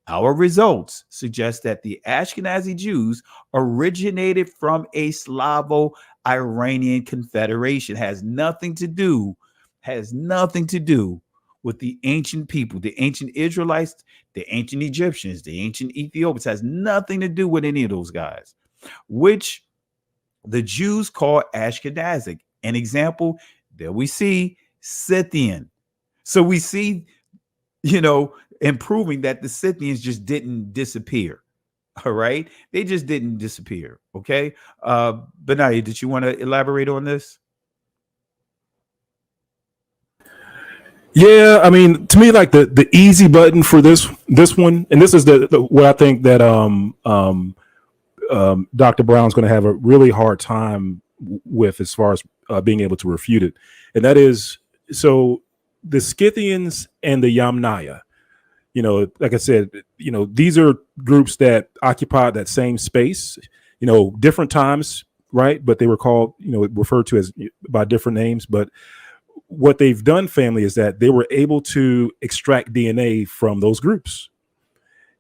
Our results suggest that the Ashkenazi Jews originated from a Slavo-Iranian confederation. Has nothing to do with the ancient people, the ancient Israelites, the ancient Egyptians, the ancient Ethiopians. Has nothing to do with any of those guys, which the Jews call Ashkenazic. An example, there we see Scythian. So we see, improving that the Scythians just didn't disappear. All right. They just didn't disappear. Okay. Benaya, did you want to elaborate on this? Yeah, I mean, to me, like the easy button for this one, and this is what I think that Dr. Brown's going to have a really hard time with as far as being able to refute it, and that is, so the Scythians and the Yamnaya, like I said, these are groups that occupied that same space, different times, right? But they were called, referred to as by different names, but what they've done, family, is that they were able to extract DNA from those groups,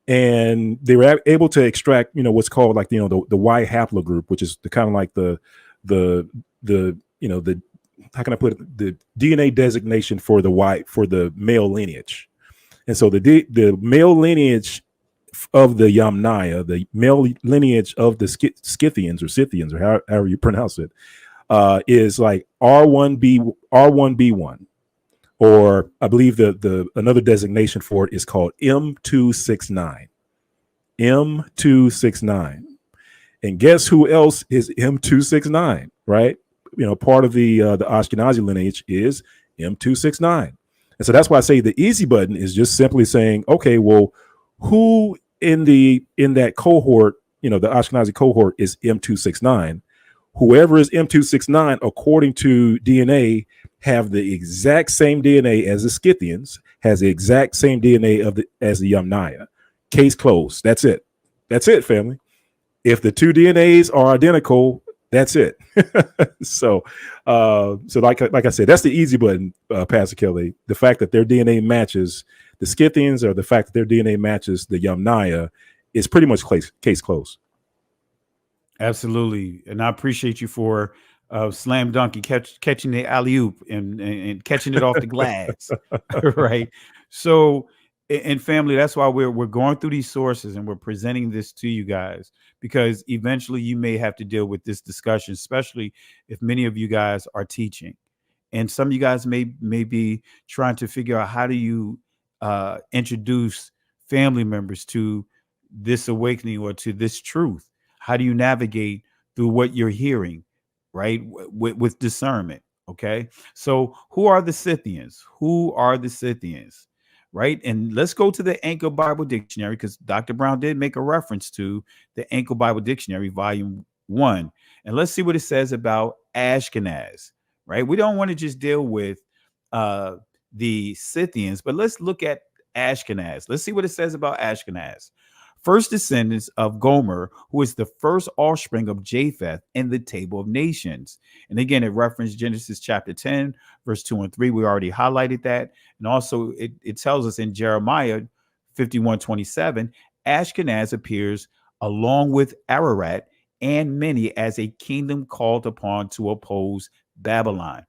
and they were able to extract, what's called like, the Y haplogroup, which is the kind of like the how can I put it, the DNA designation for the male lineage. And so the male lineage of the Yamnaya, the male lineage of the Scythians or Scythians, or however you pronounce it, is like R1B1, or I believe the another designation for it is called M269. M269. And guess who else is M269, right? Part of the Ashkenazi lineage is M269. And so that's why I say the easy button is just simply saying, okay, well, who in that cohort, the Ashkenazi cohort is M269. Whoever is M269, according to DNA, have the exact same DNA as the Scythians, has the exact same DNA as the Yamnaya. Case closed. That's it. That's it, family. If the two DNAs are identical, that's it. So like I said, that's the easy button, Pastor Kelly. The fact that their DNA matches the Scythians, or the fact that their DNA matches the Yamnaya, is pretty much case closed. Absolutely. And I appreciate you for slam dunking, catching the alley-oop and catching it off the glass. Right. So, and family, that's why we're going through these sources and we're presenting this to you guys, because eventually you may have to deal with this discussion, especially if many of you guys are teaching. And some of you guys may be trying to figure out, how do you introduce family members to this awakening or to this truth? How do you navigate through what you're hearing, right? With discernment. Okay. So who are the Scythians? Who are the Scythians? Right. And let's go to the Anchor Bible Dictionary, because Dr. Brown did make a reference to the Anchor Bible Dictionary, volume 1. And let's see what it says about Ashkenaz. Right. We don't want to just deal with the Scythians, but let's look at Ashkenaz. Let's see what it says about Ashkenaz. First descendants of Gomer, who is the first offspring of Japheth in the Table of Nations. And again, it referenced Genesis chapter 10, verse 2 and 3. We already highlighted that. And also it tells us in Jeremiah 51:27, Ashkenaz appears along with Ararat and many as a kingdom called upon to oppose Babylon.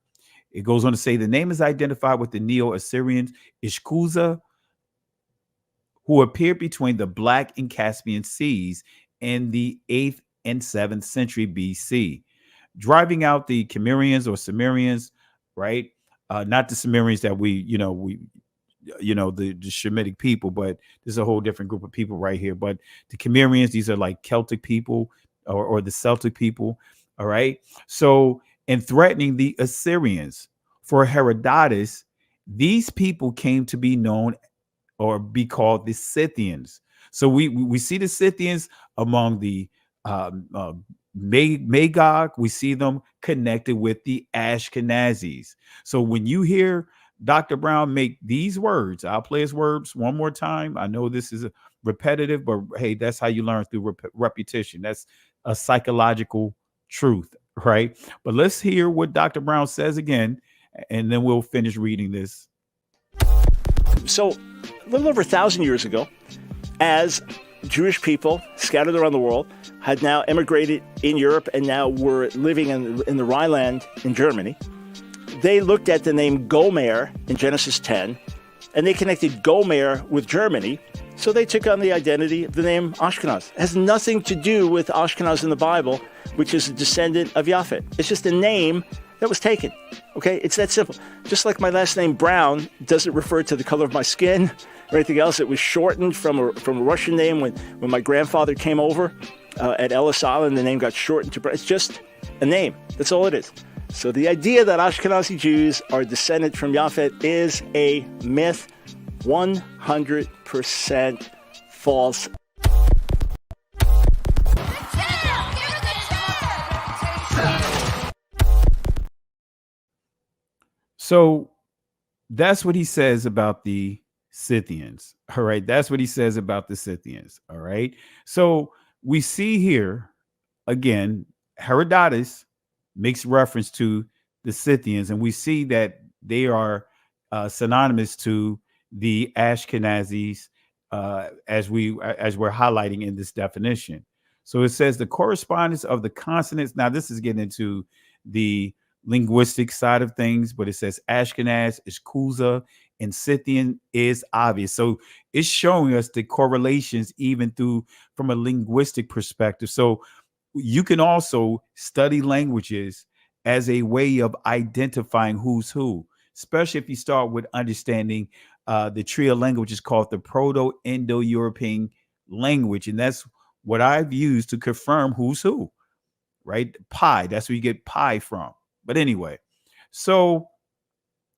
It goes on to say the name is identified with the Neo-Assyrians Ishkuza, who appeared between the Black and Caspian Seas in the 8th and 7th century BC, driving out the Cimmerians or Sumerians, right? Not the Sumerians that the Shemitic people, but there's a whole different group of people right here. But the Cimmerians, these are like Celtic people or the Celtic people, all right? So, in threatening the Assyrians, for Herodotus, these people came to be known or be called the Scythians. So we see the Scythians among the Magog. We see them connected with the Ashkenazis. So when you hear Dr. Brown make these words, I'll play his words one more time. I know this is repetitive, but hey, that's how you learn, through repetition. That's a psychological truth, right? But let's hear what Dr. Brown says again, and then we'll finish reading this. So a little over 1,000 years ago, as Jewish people scattered around the world had now immigrated in Europe and now were living in the Rhineland in Germany, they looked at the name Gomer in Genesis 10, and they connected Gomer with Germany. So they took on the identity of the name Ashkenaz. It has nothing to do with Ashkenaz in the Bible, which is a descendant of Japhet. It's just a name that was taken. Okay, it's that simple. Just like my last name Brown doesn't refer to the color of my skin or anything else. It was shortened from a Russian name when my grandfather came over at Ellis Island. The name got shortened to Brown. It's just a name. That's all it is. So the idea that Ashkenazi Jews are descended from Japhet is a myth, 100% false. So that's what he says about the Scythians. All right. That's what he says about the Scythians. All right. So we see here again, Herodotus makes reference to the Scythians, and we see that they are synonymous to the Ashkenazis, as we're highlighting in this definition. So it says the correspondence of the consonants. Now, this is getting into the linguistic side of things, but it says Ashkenaz is Kuza and Scythian is obvious. So it's showing us the correlations even from a linguistic perspective. So you can also study languages as a way of identifying who's who, especially if you start with understanding the trio language is called the Proto-Indo-European language. And that's what I've used to confirm who's who, right? Pi, that's where you get pi from. But anyway, so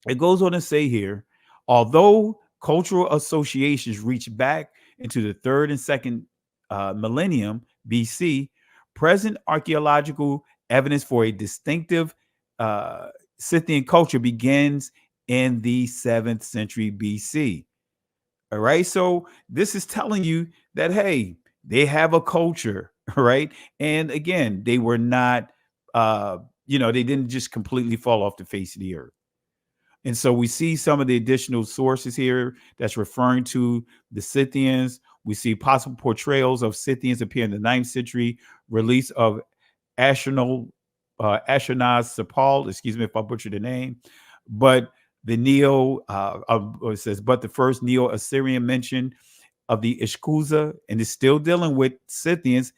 it goes on to say here, although cultural associations reach back into the third and second millennium BC, present archaeological evidence for a distinctive Scythian culture begins in the 7th century BC. All right. So this is telling you that, hey, they have a culture, right? And again, they were not, they didn't just completely fall off the face of the earth. And so we see some of the additional sources here that's referring to the Scythians. We see possible portrayals of Scythians appear in the 9th century release of Ashurnaz-Sapal, excuse me if I butchered the name, but the it says, but the first Neo-Assyrian mention of the Ishkuza, and is still dealing with Scythians,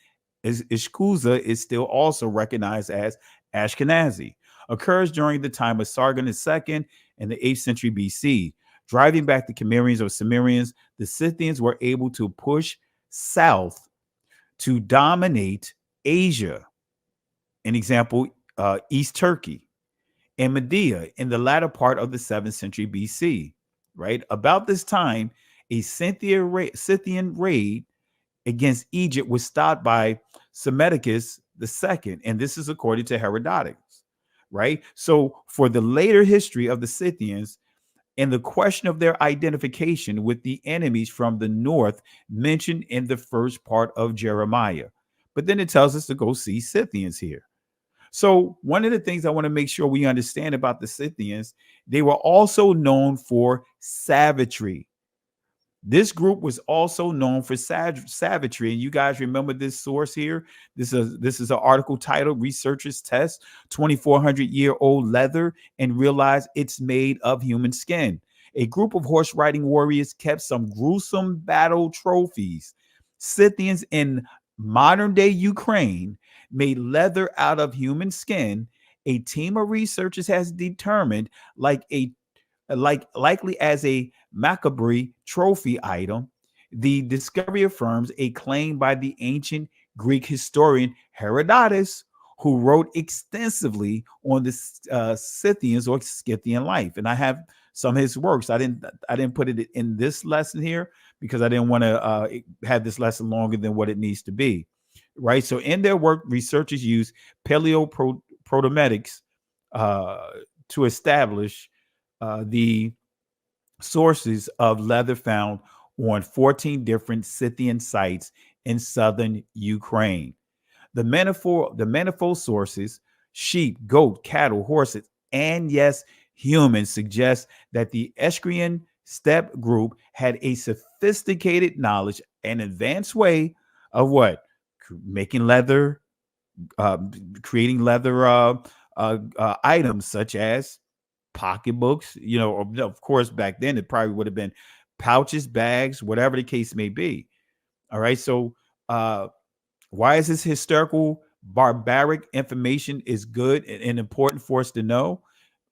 Ishkuza is still also recognized as Ashkenazi, occurs during the time of Sargon II in the 8th century BC. Driving back the Cimmerians or Cimmerians, the Scythians were able to push south to dominate Asia. An example, East Turkey and Media in the latter part of the 7th century BC, right? About this time, a Scythian raid against Egypt was stopped by Psammetichus II, and this is according to Herodotus, right? So for the later history of the Scythians and the question of their identification with the enemies from the north mentioned in the first part of Jeremiah. But then it tells us to go see Scythians here. So one of the things I want to make sure we understand about the Scythians, they were also known for savagery. This group was also known for savagery. And you guys remember this source here? This is an article titled Researchers Test 2,400-Year-Old Leather and Realize It's Made of Human Skin. A group of horse riding warriors kept some gruesome battle trophies. Scythians in modern day Ukraine made leather out of human skin. A team of researchers has determined likely as a macabre trophy item. The discovery affirms a claim by the ancient Greek historian Herodotus, who wrote extensively on the Scythians or Scythian life. And I have some of his works. I didn't put it in this lesson here because I didn't want to have this lesson longer than what it needs to be. Right. So in their work, researchers use paleoprotometics to establish the sources of leather found on 14 different Scythian sites in southern Ukraine. The manifold sources, sheep, goat, cattle, horses, and yes, humans, suggest that the Etruscan steppe group had a sophisticated knowledge and advanced way of what? Making leather, creating leather items such as pocketbooks, of course, back then it probably would have been pouches, bags, whatever the case may be. All right. So why is this historical barbaric information is good and important for us to know?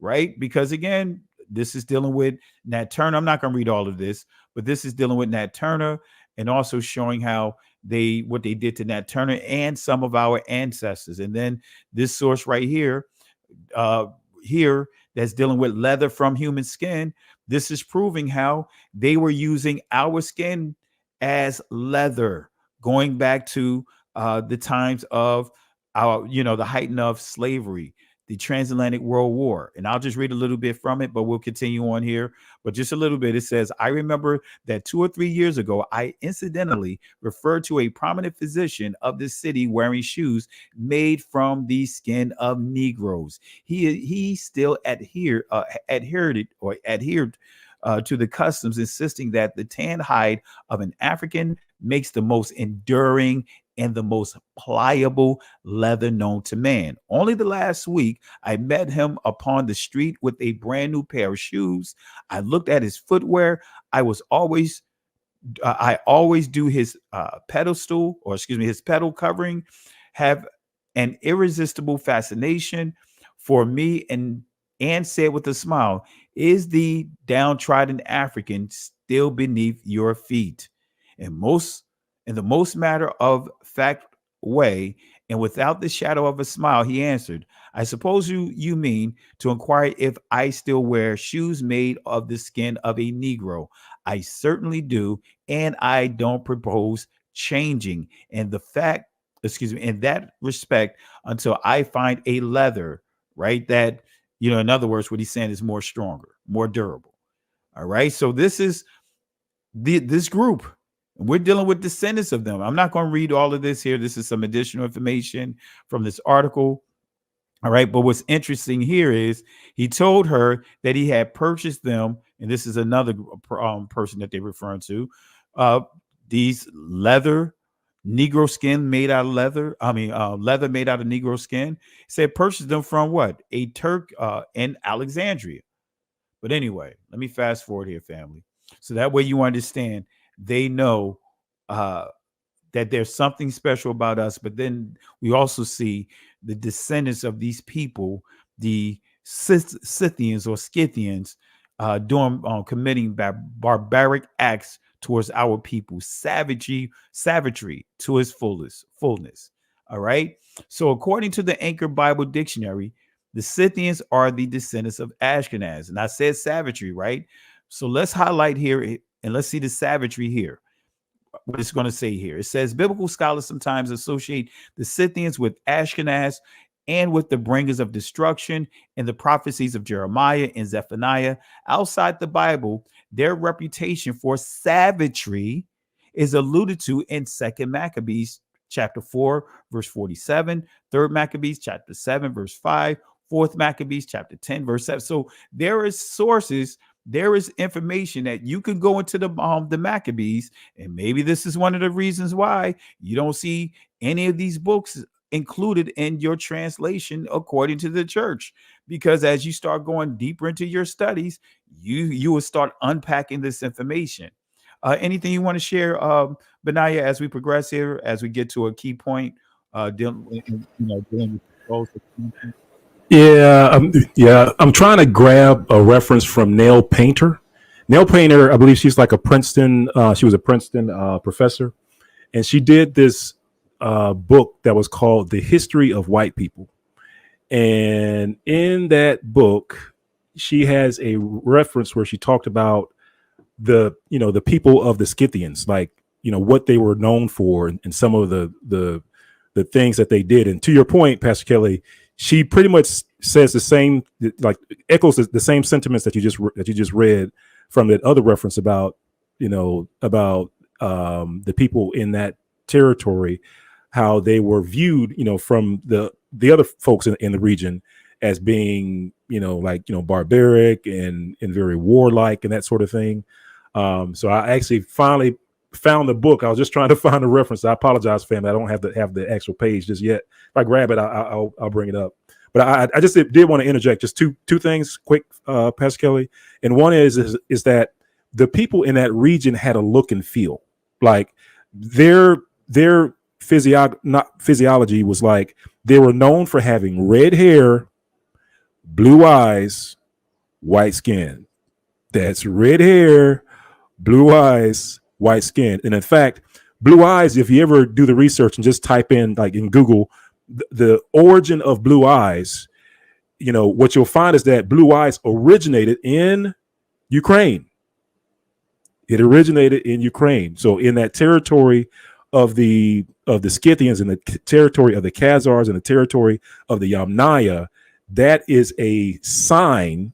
Right. Because again, this is dealing with Nat Turner. I'm not going to read all of this, but this is dealing with Nat Turner and also showing how what they did to Nat Turner and some of our ancestors. And then this source right here, that's dealing with leather from human skin. This is proving how they were using our skin as leather, going back to the times of the height of slavery, the transatlantic world war. And I'll just read a little bit from it, but we'll continue on here. But just a little bit, it says, I remember that 2 or 3 years ago, I incidentally referred to a prominent physician of the city wearing shoes made from the skin of Negroes. He still adhered to the customs, insisting that the tan hide of an African makes the most enduring and the most pliable leather known to man. Only the last week, I met him upon the street with a brand new pair of shoes. I looked at his footwear. I always do his his pedal covering, have an irresistible fascination for me, and said with a smile, is the downtrodden African still beneath your feet? And in the most matter of fact way, and without the shadow of a smile, he answered, I suppose you mean to inquire if I still wear shoes made of the skin of a Negro. I certainly do, and I don't propose changing. And the fact, excuse me, in that respect, until I find a leather, right? That, in other words, what he's saying is more stronger, more durable. All right. So this is this group. We're dealing with descendants of them. I'm not going to read all of this here. This is some additional information from this article. All right. But what's interesting here is he told her that he had purchased them. And this is another person that they're referring to. These leather, Negro skin made out of leather. Leather made out of Negro skin. He said purchased them from what? A Turk in Alexandria. But anyway, let me fast forward here, family. So that way you understand, they know that there's something special about us. But then we also see the descendants of these people, the Scythians or Scythians, committing barbaric acts towards our people, savagery to its fullness. All right. So according to the Anchor Bible Dictionary, the Scythians are the descendants of Ashkenaz. And I said savagery, right? So let's highlight here and let's see the savagery here. What it's going to say here. It says biblical scholars sometimes associate the Scythians with Ashkenaz and with the bringers of destruction in the prophecies of Jeremiah and Zephaniah. Outside the Bible, their reputation for savagery is alluded to in 2 Maccabees chapter 4, verse 47, 3 Maccabees chapter 7, verse 5, 4th Maccabees chapter 10, verse 7. So there is sources, there is information that you can go into the Maccabees, and maybe this is one of the reasons why you don't see any of these books included in your translation according to the church, because as you start going deeper into your studies, you will start unpacking this information. Anything you want to share, Benaiah, as we progress here, as we get to a key point, dealing with both? Yeah, I'm trying to grab a reference from Nell Painter. Nell Painter, I believe she's like a Princeton. She was a Princeton professor, and she did this book that was called "The History of White People." And in that book, she has a reference where she talked about the people of the Scythians, like what they were known for, and some of the things that they did. And to your point, Pastor Kelly, she pretty much says the same, like echoes the same sentiments that you just read from that other reference about the people in that territory, how they were viewed, from the other folks in the region as being, barbaric and very warlike and that sort of thing. So I actually finally found the book. I was just trying to find a reference. I apologize, family. I don't have the actual page just yet. If I grab it, I'll bring it up. But I just did want to interject just two things quick, Pastor Kelly. And one is that the people in that region had a look and feel, like their physiology was like they were known for having red hair, blue eyes, white skin. That's red hair, blue eyes, white skin. And in fact, blue eyes, if you ever do the research and just type in, like in Google, the origin of blue eyes, what you'll find is that blue eyes originated in Ukraine. It originated in Ukraine. So in that territory of the Scythians, and the territory of the Khazars, and the territory of the Yamnaya, that is a sign,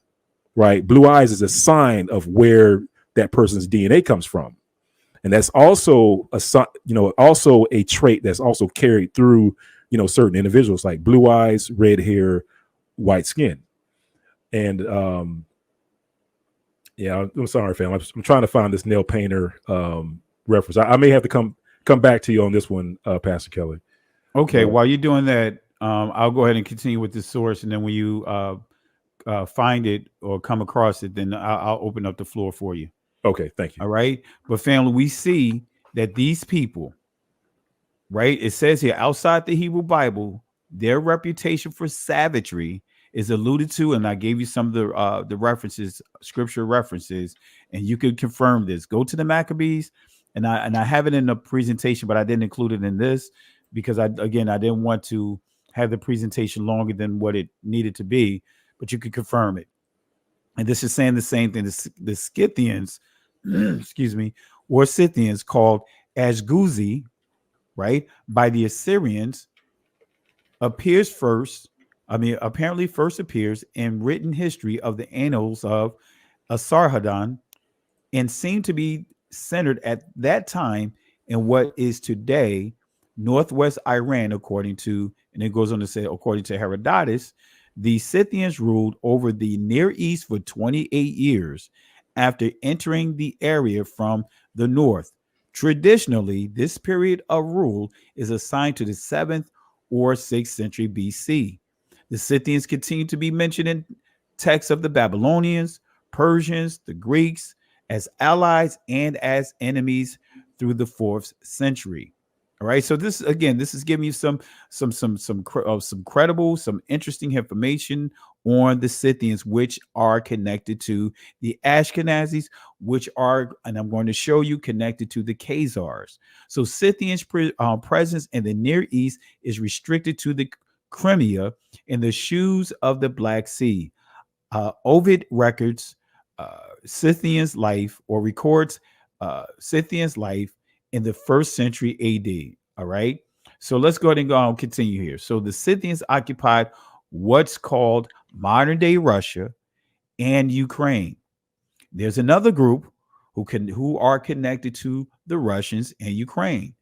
right? Blue eyes is a sign of where that person's DNA comes from. And that's also also a trait that's also carried through, certain individuals, like blue eyes, red hair, white skin. And I'm sorry, fam. I'm trying to find this Nell Painter reference. I may have to come back to you on this one, Pastor Kelly. Okay, while you're doing that, I'll go ahead and continue with the source, and then when you find it or come across it, then I'll open up the floor for you. Okay, thank you. All right. But family, we see that these people, right, it says here outside the Hebrew Bible, their reputation for savagery is alluded to, and I gave you some of the references, scripture references, and you could confirm this. Go to the Maccabees, and I have it in the presentation, but I didn't include it in this because I didn't want to have the presentation longer than what it needed to be, but you could confirm it. And this is saying the same thing. The Scythians, excuse me, or Scythians, called Ashguzi, right, by the Assyrians, apparently first appears in written history of the annals of Asarhaddon, and seemed to be centered at that time in what is today northwest Iran, and it goes on to say, according to Herodotus, the Scythians ruled over the Near East for 28 years after entering the area from the north. Traditionally, this period of rule is assigned to the 7th or 6th century BC. The Scythians continue to be mentioned in texts of the Babylonians, Persians, the Greeks as allies and as enemies through the 4th century. All right. So this is giving you some credible, some interesting information on the Scythians, which are connected to the Ashkenazis, which are, and I'm going to show you, connected to the Khazars. So Scythians' presence in the Near East is restricted to the Crimea and the shores of the Black Sea. Ovid records Scythians' life, or records Scythians' life in the 1st century AD. All right. So let's go ahead and go and continue here. So the Scythians occupied what's called modern day Russia and Ukraine. There's another group who are connected to the Russians and Ukraine.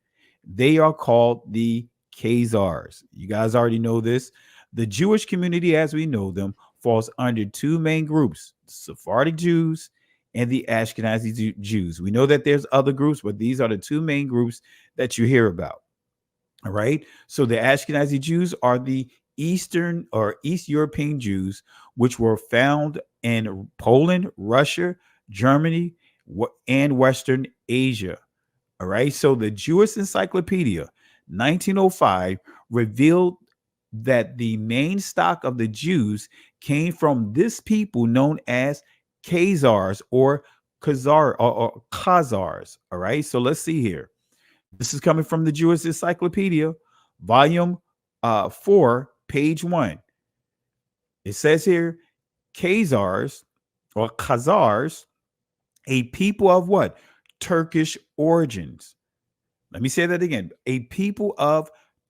They are called the Khazars. You guys already know this. The Jewish community, as we know them, falls under two main groups: Sephardic Jews and the Ashkenazi Jews. We know that there's other groups, but these are the two main groups that you hear about. All right. So the Ashkenazi Jews are the Eastern or East European Jews, which were found in Poland, Russia, Germany, and Western Asia. All right. So the Jewish Encyclopedia, 1905, revealed that the main stock of the Jews came from this people known as Khazars or Khazars. All right. So let's see here. This is coming from the Jewish Encyclopedia, volume 4, page 1. It says here, Khazars or Khazars, a people of what? Turkish origins. Let me say that again. A people of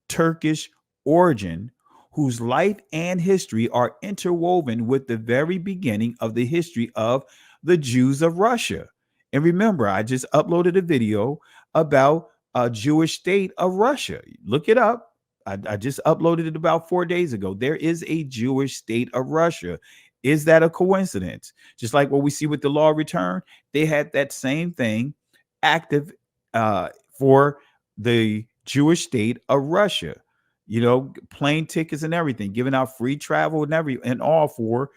Turkish origin whose life and history are interwoven with the very beginning of the history of the Jews of Russia. And remember, I just uploaded a video about a Jewish state of Russia. Look it up. I just uploaded it about 4 days ago. There is a Jewish state of Russia. Is that a coincidence? Just like what we see with the law of return, they had that same thing active for the Jewish state of Russia. You know, plane tickets and everything, giving out free travel and all for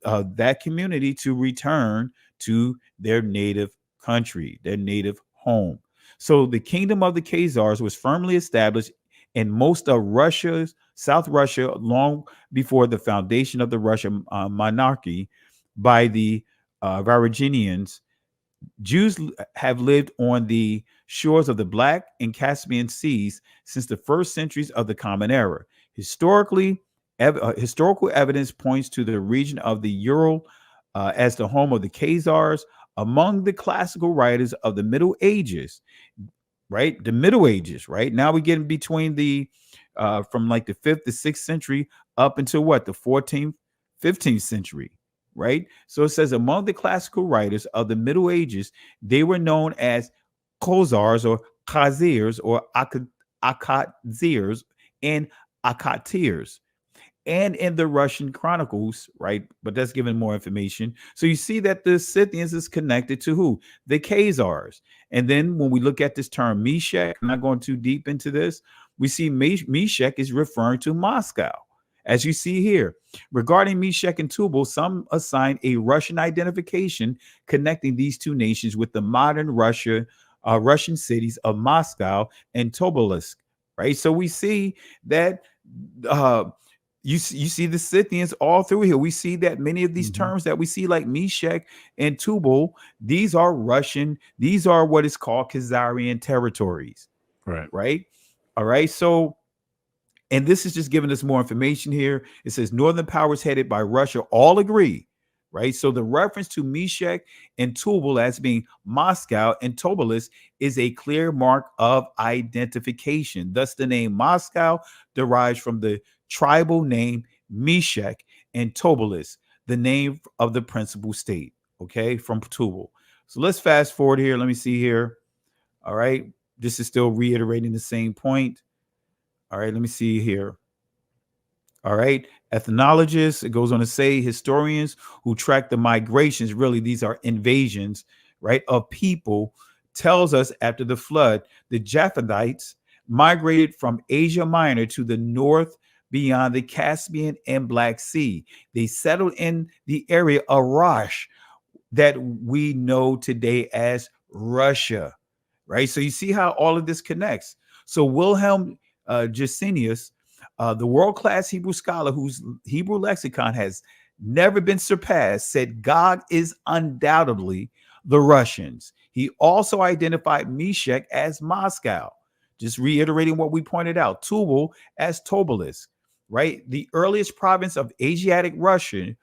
that community to return to their native country, their native home. So the kingdom of the Khazars was firmly established in most of Russia's South Russia long before the foundation of the Russian monarchy by the Varangians. Jews have lived on the shores of the Black and Caspian Seas since the first centuries of the Common Era. Historical evidence points to the region of the Ural as the home of the Khazars. Among the classical writers of the Middle Ages, right? The Middle Ages, right? Now we get in between the from like the 5th to 6th century up until what? The 14th, 15th century, right? So it says among the classical writers of the Middle Ages, they were known as Khazars or Khazirs or Akadzirs and Akatirs. And in the Russian chronicles, right? But that's giving more information. So you see that the Scythians is connected to who? The Khazars. And then when we look at this term Meshech, I'm not going too deep into this, we see Meshech is referring to Moscow. As you see here, regarding Meshech and Tubal, some assign a Russian identification connecting these two nations with the modern Russian cities of Moscow and Tobolsk, right? So we see that you see the Scythians all through here. We see that many of these Mm-hmm. terms that we see, like Meshach and Tubal, these are Russian. These are what is called Khazarian territories. Right. Right. All right. So, and this is just giving us more information here. It says northern powers headed by Russia all agree. Right. So the reference to Meshach and Tubal as being Moscow and Tobolus is a clear mark of identification. Thus, the name Moscow derives from the tribal name Meshach and Tobolus, the name of the principal state. Okay. From Tubal. So let's fast forward here. Let me see here. All right. This is still reiterating the same point. All right. Let me see here. All right. Ethnologists, it goes on to say historians who track the migrations, really, these are invasions, right, of people, tells us after the flood, the Japhethites migrated from Asia Minor to the north beyond the Caspian and Black Sea. They settled in the area of Rosh that we know today as Russia, right? So you see how all of this connects. So Wilhelm Gesenius, the world-class Hebrew scholar whose Hebrew lexicon has never been surpassed, said Gog is undoubtedly the Russians. He also identified Meshach as Moscow, just reiterating what we pointed out, Tubal as Tobolus, right? The earliest province of Asiatic Russia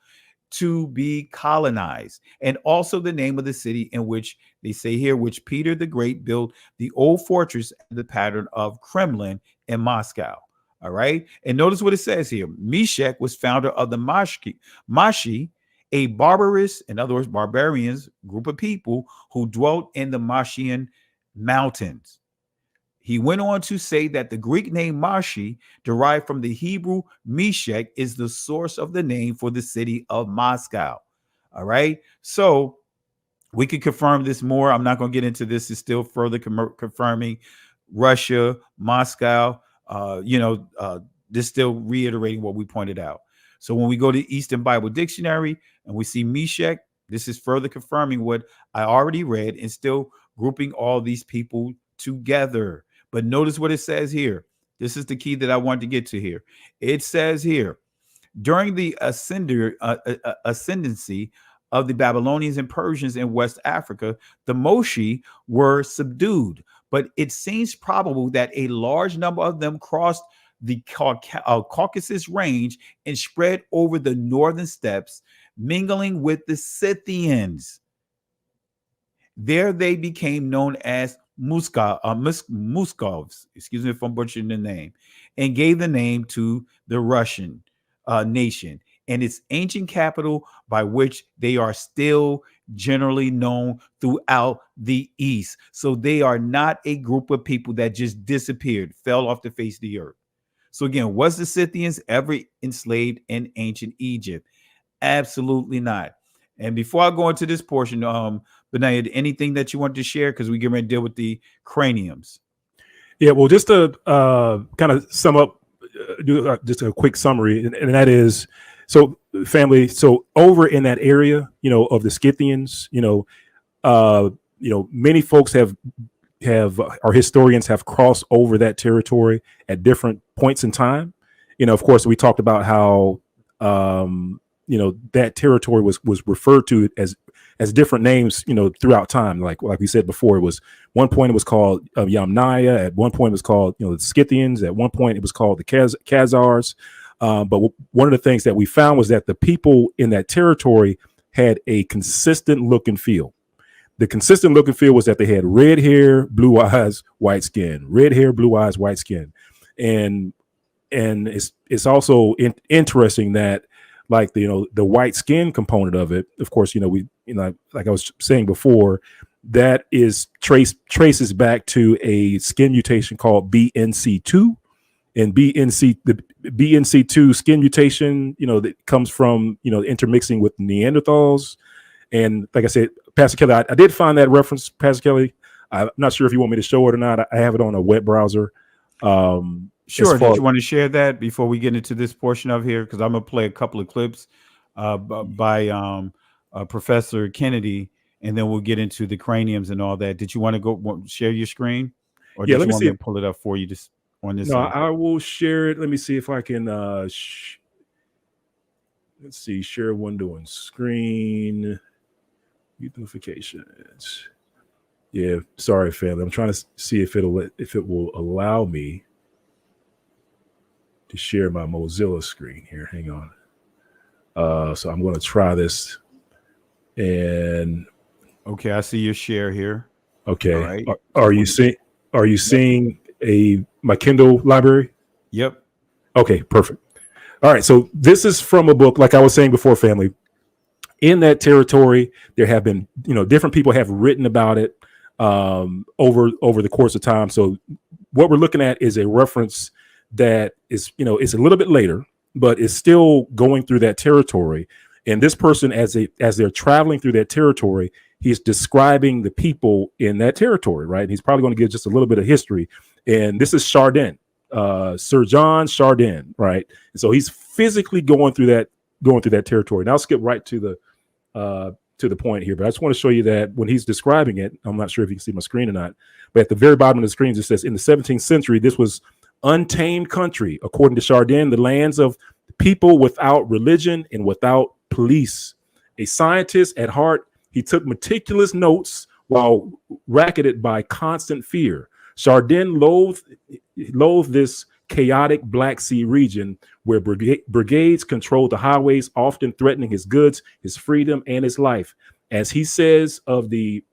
to be colonized, and also the name of the city in which they say here, which Peter the Great built the old fortress, the pattern of Kremlin in Moscow. All right. And notice what it says here. Meshach was founder of the Mashi, a barbarous, in other words, barbarians group of people who dwelt in the Mashian mountains. He went on to say that the Greek name Mashi, derived from the Hebrew Meshach, is the source of the name for the city of Moscow. All right. So we can confirm this more. I'm not going to get into this. It's still further confirming Russia, Moscow. This still reiterating what we pointed out. So when we go to Eastern Bible Dictionary and we see Meshach, this is further confirming what I already read and still grouping all these people together. But notice what it says here. This is the key that I want to get to here. It says here, during the ascendancy of the Babylonians and Persians in West Africa, the Moshi were subdued, but it seems probable that a large number of them crossed the Caucasus range and spread over the northern steppes, mingling with the Scythians. There they became known as Muskovs, excuse me if I'm butchering the name, and gave the name to the Russian nation and its ancient capital, by which they are still generally known throughout the East. So they are not a group of people that just disappeared, fell off the face of the earth. So again, was the Scythians ever enslaved in ancient Egypt? Absolutely not. And before I go into this portion, Benaya, anything that you want to share? Because we get ready to deal with the craniums. Yeah, well, just to kind of sum up, do just a quick summary, and that is, so family, so over in that area, of the Scythians, many folks have our historians have crossed over that territory at different points in time. Of course, we talked about how that territory was referred to as different names, throughout time. Like we said before, it was one point it was called Yamnaya. At one point it was called, the Scythians. At one point it was called the Khazars. But one of the things that we found was that the people in that territory had a consistent look and feel. The consistent look and feel was that they had red hair, blue eyes, white skin. Red hair, blue eyes, white skin. And it's also interesting that, like, the white skin component of it, of course, like I was saying before, that is traces back to a skin mutation called BNC2. And the BNC2 skin mutation, that comes from, intermixing with Neanderthals. And like I said, Pastor Kelly, I did find that reference, Pastor Kelly. I'm not sure if you want me to show it or not. I have it on a web browser. Sure. Did you want to share that before we get into this portion of here? Because I'm going to play a couple of clips by Professor Kennedy, and then we'll get into the craniums and all that. Did you want to share your screen? Or yeah, did let you me want see. me to pull it up for you just on this? No, I will share it. Let me see if I can Let's see, share window and screen, youth notifications. Yeah, sorry, family. I'm trying to see if it will allow me to share my Mozilla screen here. Hang on. So I'm going to try this. And Okay, I see your share here. okay, All right. are you seeing my Kindle library? Yep. Okay, perfect. All right, so this is from a book, like I was saying before, family. In that territory, there have been, different people have written about it over the course of time. So what we're looking at is a reference that is, it's a little bit later, but it's still going through that territory. And this person, as they're traveling through that territory, he's describing the people in that territory, right? And he's probably going to give just a little bit of history. And this is Chardin, Sir John Chardin, right? And so he's physically going through that territory. And I'll skip right to the point here, but I just want to show you that when he's describing it, I'm not sure if you can see my screen or not, but at the very bottom of the screen, it says, in the 17th century, this was untamed country, according to Chardin, the lands of people without religion and without police. A scientist at heart, he took meticulous notes while racketed by constant fear. Chardin loathed this chaotic Black Sea region where brigades controlled the highways, often threatening his goods, his freedom, and his life. As he says of the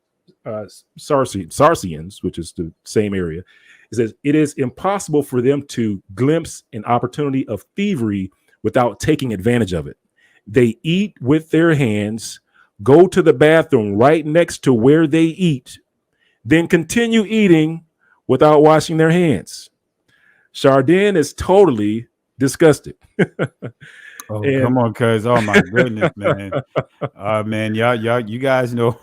Saracens, which is the same area, it says, it is impossible for them to glimpse an opportunity of thievery without taking advantage of it. They eat with their hands, go to the bathroom right next to where they eat, then continue eating without washing their hands. Chardin is totally disgusted. Oh, come on, cuz. Oh my goodness, man. Man, y'all, you guys know.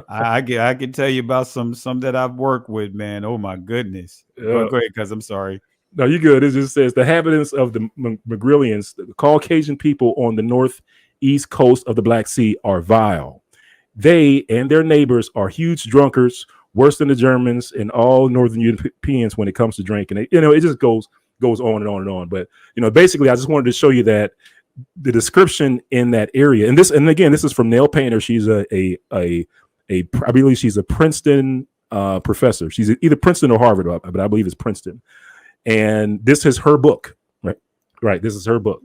I can tell you about some that I've worked with, man. Oh my goodness. Go ahead, cuz. I'm sorry. No, you're good. It just says the inhabitants of the Magrillians, the Caucasian people on the northeast coast of the Black Sea, are vile. They and their neighbors are huge drunkards, worse than the Germans and all Northern Europeans when it comes to drinking. It just goes on and on and on. But basically, I just wanted to show you that the description in that area, and again, this is from Nell Painter. She's I believe she's a Princeton professor. She's either Princeton or Harvard, but I believe it's Princeton. And this is her book, right? This is her book.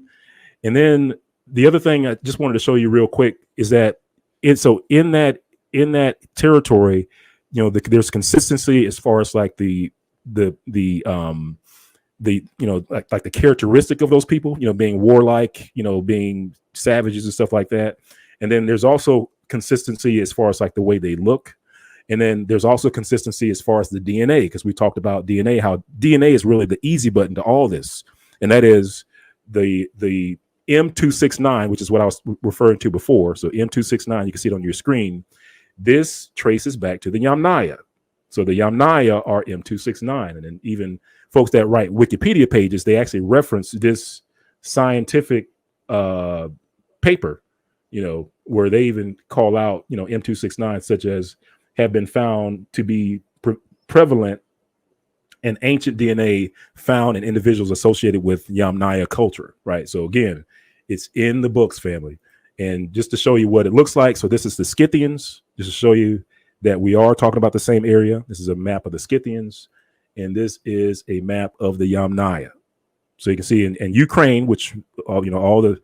And then the other thing I just wanted to show you real quick is that in that territory, there's consistency as far as like the characteristic of those people, being warlike, being savages and stuff like that. And then there's also consistency as far as like the way they look. And then there's also consistency as far as the DNA, because we talked about DNA, how DNA is really the easy button to all this. And that is the M269, which is what I was referring to before. So M269, you can see it on your screen. This traces back to the Yamnaya. So the Yamnaya are M269. And then even folks that write Wikipedia pages, they actually reference this scientific paper, where they even call out, M269, such as have been found to be prevalent in ancient DNA found in individuals associated with Yamnaya culture, right? So again, it's in the books, family. And just to show you what it looks like, so this is the Scythians, just to show you that we are talking about the same area. This is a map of the Scythians, and this is a map of the Yamnaya. So you can see in Ukraine, which all this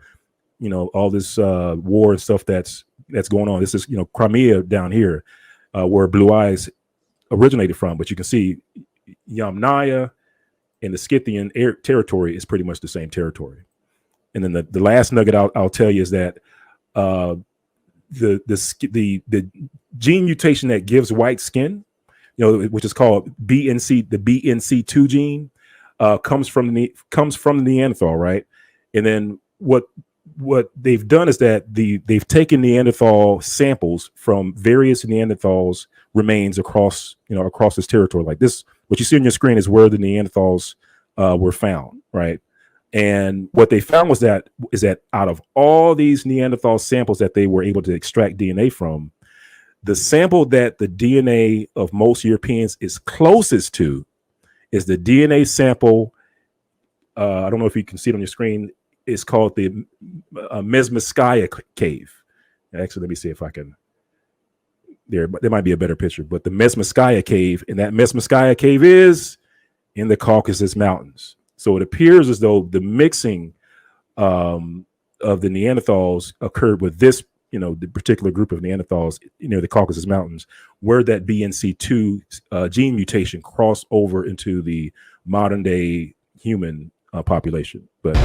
war and stuff that's going on. This is Crimea down here, where Blue Eyes originated from. But you can see Yamnaya and the Scythian territory is pretty much the same territory. And then the last nugget I'll tell you is that the gene mutation that gives white skin, which is called BNC, the BNC2 gene, comes from the Neanderthal, right? And then what they've done is that they've taken Neanderthal samples from various Neanderthals remains across this territory. Like this, what you see on your screen is where the Neanderthals were found, right? And what they found is that out of all these Neanderthal samples that they were able to extract DNA from, the sample that the DNA of most Europeans is closest to is the DNA sample. I don't know if you can see it on your screen. is called the Mesmeskaya cave. Actually, let me see if I can. There might be a better picture, but the Mesmeskaya cave, and that Mesmeskaya cave is in the Caucasus Mountains. So it appears as though the mixing of the Neanderthals occurred with this, the particular group of Neanderthals near the Caucasus Mountains, where that BNC2 gene mutation crossed over into the modern day human population. But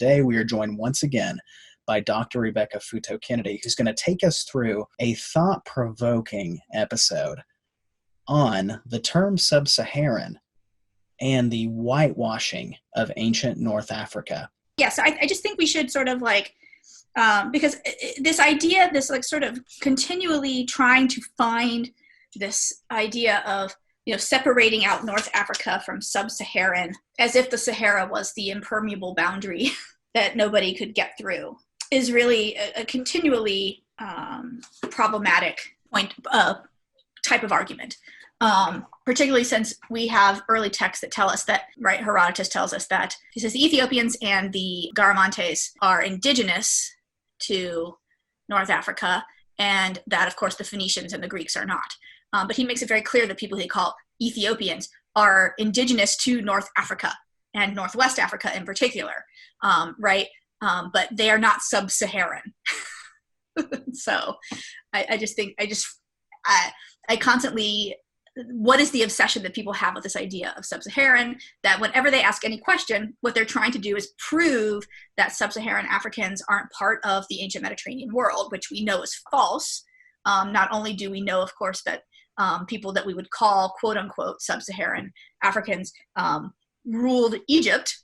Today, we are joined once again by Dr. Rebecca Futo-Kennedy, who's going to take us through a thought-provoking episode on the term sub-Saharan and the whitewashing of ancient North Africa. Yeah, so I just think we should sort of because this idea, this sort of continually trying to find this idea of separating out North Africa from sub-Saharan, as if the Sahara was the impermeable boundary that nobody could get through, is really a continually problematic type of argument. Particularly since we have early texts that tell us that, right, Herodotus tells us that, he says the Ethiopians and the Garamantes are indigenous to North Africa, and that, of course, the Phoenicians and the Greeks are not. But he makes it very clear that people he call Ethiopians are indigenous to North Africa and Northwest Africa in particular, right? But they are not sub-Saharan. So I constantly, what is the obsession that people have with this idea of sub-Saharan, that whenever they ask any question, what they're trying to do is prove that sub-Saharan Africans aren't part of the ancient Mediterranean world, which we know is false. Not only do we know, of course, that people that we would call quote-unquote sub-Saharan Africans ruled Egypt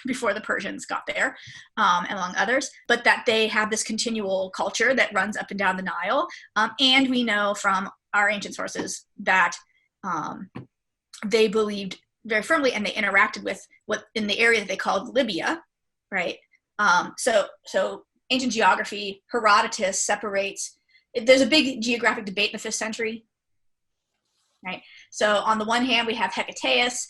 before the Persians got there, among others, but that they have this continual culture that runs up and down the Nile. And we know from our ancient sources that they believed very firmly, and they interacted with what in the area that they called Libya, right? So ancient geography, Herodotus separates. There's a big geographic debate in the 5th century, right? So on the one hand, we have Hecataeus,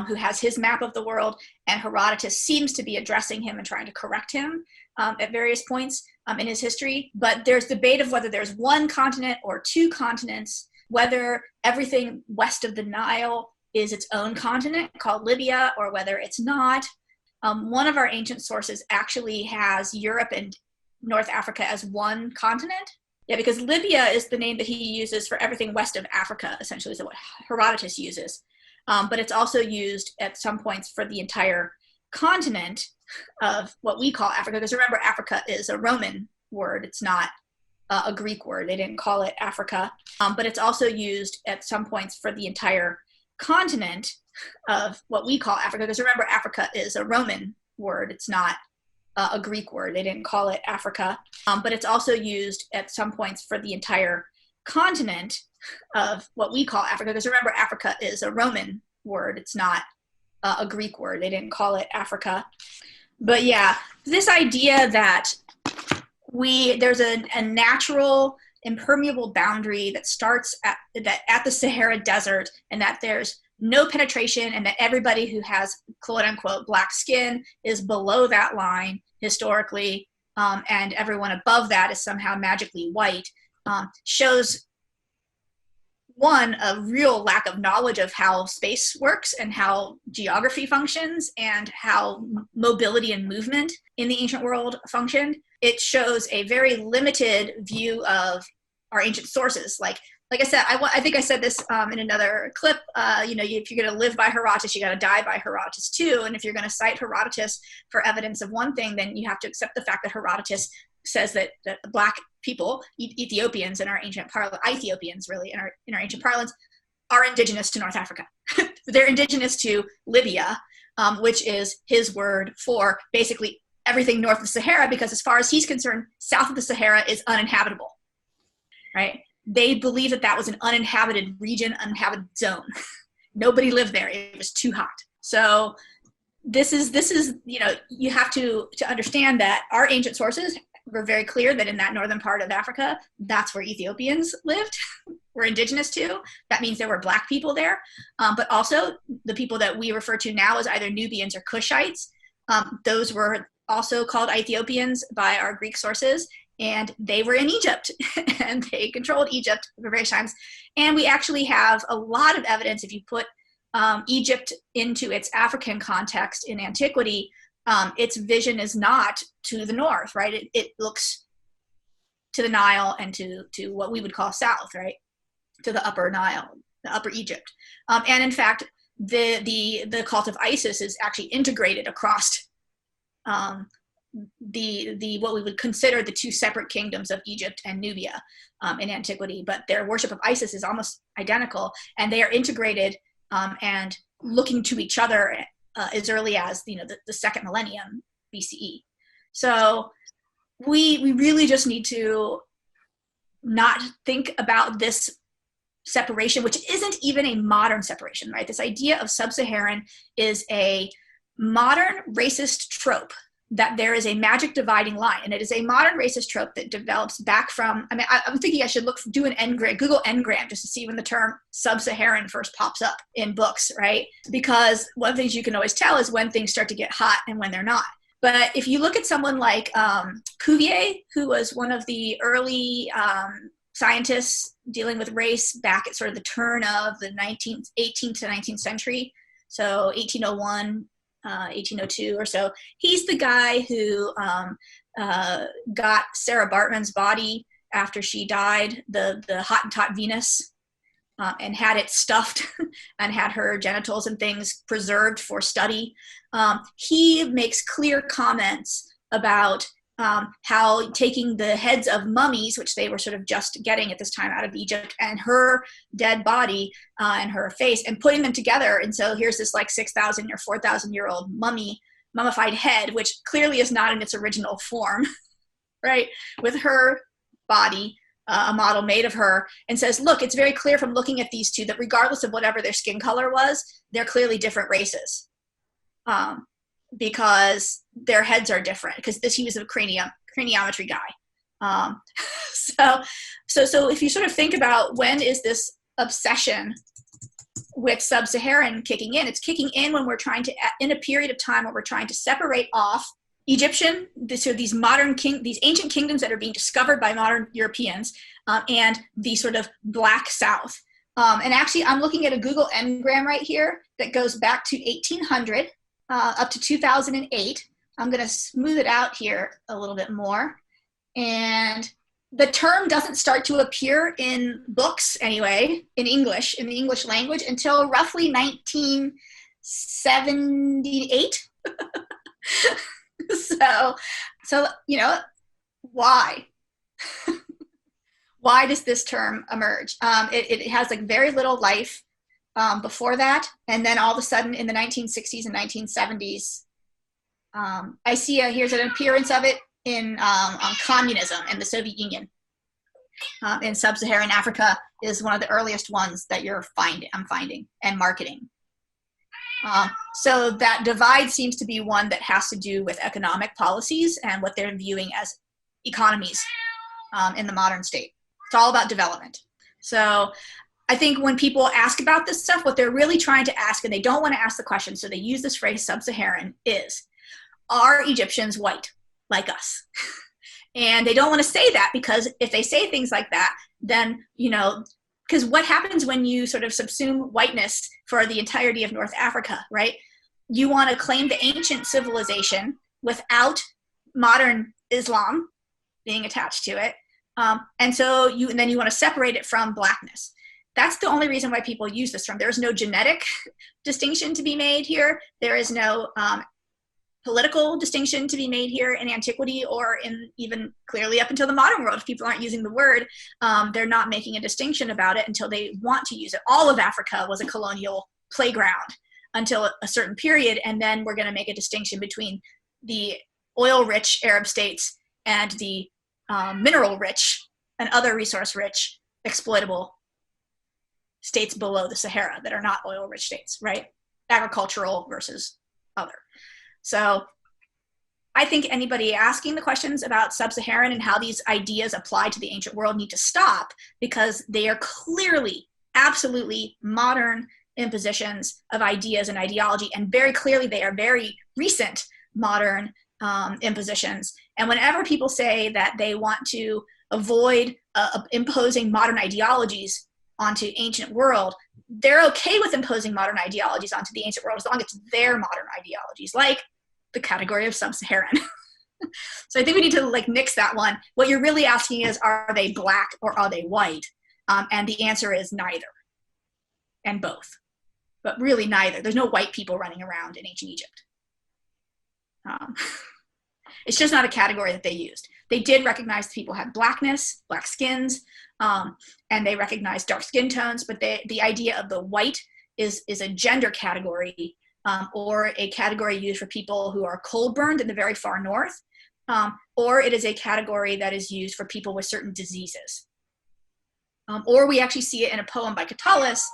who has his map of the world, and Herodotus seems to be addressing him and trying to correct him at various points in his history. But there's debate of whether there's one continent or two continents, whether everything west of the Nile is its own continent called Libya, or whether it's not. One of our ancient sources actually has Europe and North Africa as one continent. Yeah, because Libya is the name that he uses for everything west of Africa, essentially, is what Herodotus uses. But it's also used at some points for the entire continent of what we call Africa. Because remember, Africa is a Roman word. It's not a Greek word. They didn't call it Africa. But it's also used at some points for the entire continent of what we call Africa. Because remember, Africa is a Roman word. It's not a Greek word. They didn't call it Africa. But it's also used at some points for the entire continent of what we call Africa. Because remember, Africa is a Roman word. It's not a Greek word. They didn't call it Africa. But yeah, this idea that there's a natural impermeable boundary that starts at the Sahara Desert, and that there's no penetration, and that everybody who has quote unquote black skin is below that line historically, and everyone above that is somehow magically white, shows one, a real lack of knowledge of how space works and how geography functions and how mobility and movement in the ancient world functioned. It shows a very limited view of our ancient sources. Like I said, I think I said this in another clip, if you're going to live by Herodotus, you got to die by Herodotus too. And if you're going to cite Herodotus for evidence of one thing, then you have to accept the fact that Herodotus says that black people, Ethiopians in our ancient parlance, Ethiopians really in our ancient parlance, are indigenous to North Africa. They're indigenous to Libya, which is his word for basically everything north of the Sahara, because as far as he's concerned, south of the Sahara is uninhabitable, right? They believe that that was an uninhabited region, uninhabited zone. Nobody lived there. It was too hot. So this is, you know, you have to understand that our ancient sources were very clear that in that northern part of Africa, that's where Ethiopians lived, were indigenous to. That means there were black people there. But also the people that we refer to now as either Nubians or Cushites, those were also called Ethiopians by our Greek sources, and they were in Egypt and they controlled Egypt for various times. And we actually have a lot of evidence, if you put Egypt into its African context in antiquity, its vision is not to the north, right? It looks to the Nile and to what we would call south, right? To the upper Nile, the upper Egypt. And in fact, the cult of Isis is actually integrated across the what we would consider the two separate kingdoms of Egypt and Nubia in antiquity, but their worship of Isis is almost identical, and they are integrated and looking to each other as early as, you know, the second millennium BCE. So we really just need to not think about this separation, which isn't even a modern separation, right? This idea of sub-Saharan is a modern racist trope, that there is a magic dividing line. And it is a modern racist trope that develops back from, I mean, I'm thinking I should do an Ngram, Google Ngram, just to see when the term sub-Saharan first pops up in books, right? Because one of the things you can always tell is when things start to get hot and when they're not. But if you look at someone like Cuvier, who was one of the early scientists dealing with race back at sort of the turn of the 18th to 19th century, so 1801, 1802 or so. He's the guy who got Sarah Bartman's body after she died, the Hottentot Venus, and had it stuffed and had her genitals and things preserved for study. He makes clear comments about how taking the heads of mummies, which they were sort of just getting at this time out of Egypt, and her dead body and her face, and putting them together. And so here's this like 6,000 or 4,000 year old mummified head, which clearly is not in its original form, right? With her body, a model made of her, and says, look, it's very clear from looking at these two that regardless of whatever their skin color was, they're clearly different races. Because their heads are different, because he was a craniometry guy. So if you sort of think about when is this obsession with sub-Saharan kicking in, it's kicking in when we're trying to, in a period of time where we're trying to separate off Egyptian, these ancient kingdoms that are being discovered by modern Europeans, and the sort of Black South. And actually, I'm looking at a Google Ngram right here that goes back to 1800. Up to 2008. I'm going to smooth it out here a little bit more. And the term doesn't start to appear in books anyway, in English, in the English language, until roughly 1978. So, you know, why? Why does this term emerge? It has like very little life before that, and then all of a sudden in the 1960s and 1970s, I see here's an appearance of it in on communism in the Soviet Union. In sub-Saharan Africa is one of the earliest ones that I'm finding and marketing. So that divide seems to be one that has to do with economic policies and what they're viewing as economies in the modern state. It's all about development. So I think when people ask about this stuff, what they're really trying to ask, and they don't want to ask the question, so they use this phrase sub-Saharan, is, are Egyptians white like us? And they don't want to say that, because if they say things like that, then, you know, because what happens when you sort of subsume whiteness for the entirety of North Africa, right? You want to claim the ancient civilization without modern Islam being attached to it. And then you want to separate it from blackness. That's the only reason why people use this term. There's no genetic distinction to be made here. There is no political distinction to be made here in antiquity, or in even clearly up until the modern world. If people aren't using the word, they're not making a distinction about it until they want to use it. All of Africa was a colonial playground until a certain period, and then we're going to make a distinction between the oil-rich Arab states and the mineral-rich and other resource-rich exploitable states below the Sahara that are not oil-rich states, right? Agricultural versus other. So I think anybody asking the questions about sub-Saharan and how these ideas apply to the ancient world need to stop, because they are clearly, absolutely modern impositions of ideas and ideology, and very clearly they are very recent modern impositions. And whenever people say that they want to avoid imposing modern ideologies onto ancient world, they're okay with imposing modern ideologies onto the ancient world as long as it's their modern ideologies, like the category of sub-Saharan. So I think we need to like nix that one. What you're really asking is, are they black or are they white? And the answer is neither, and both, but really neither. There's no white people running around in ancient Egypt. It's just not a category that they used. They did recognize that people had blackness, black skins, and they recognized dark skin tones, but the idea of the white is a gender category, or a category used for people who are cold burned in the very far north, or it is a category that is used for people with certain diseases. Or we actually see it in a poem by Catullus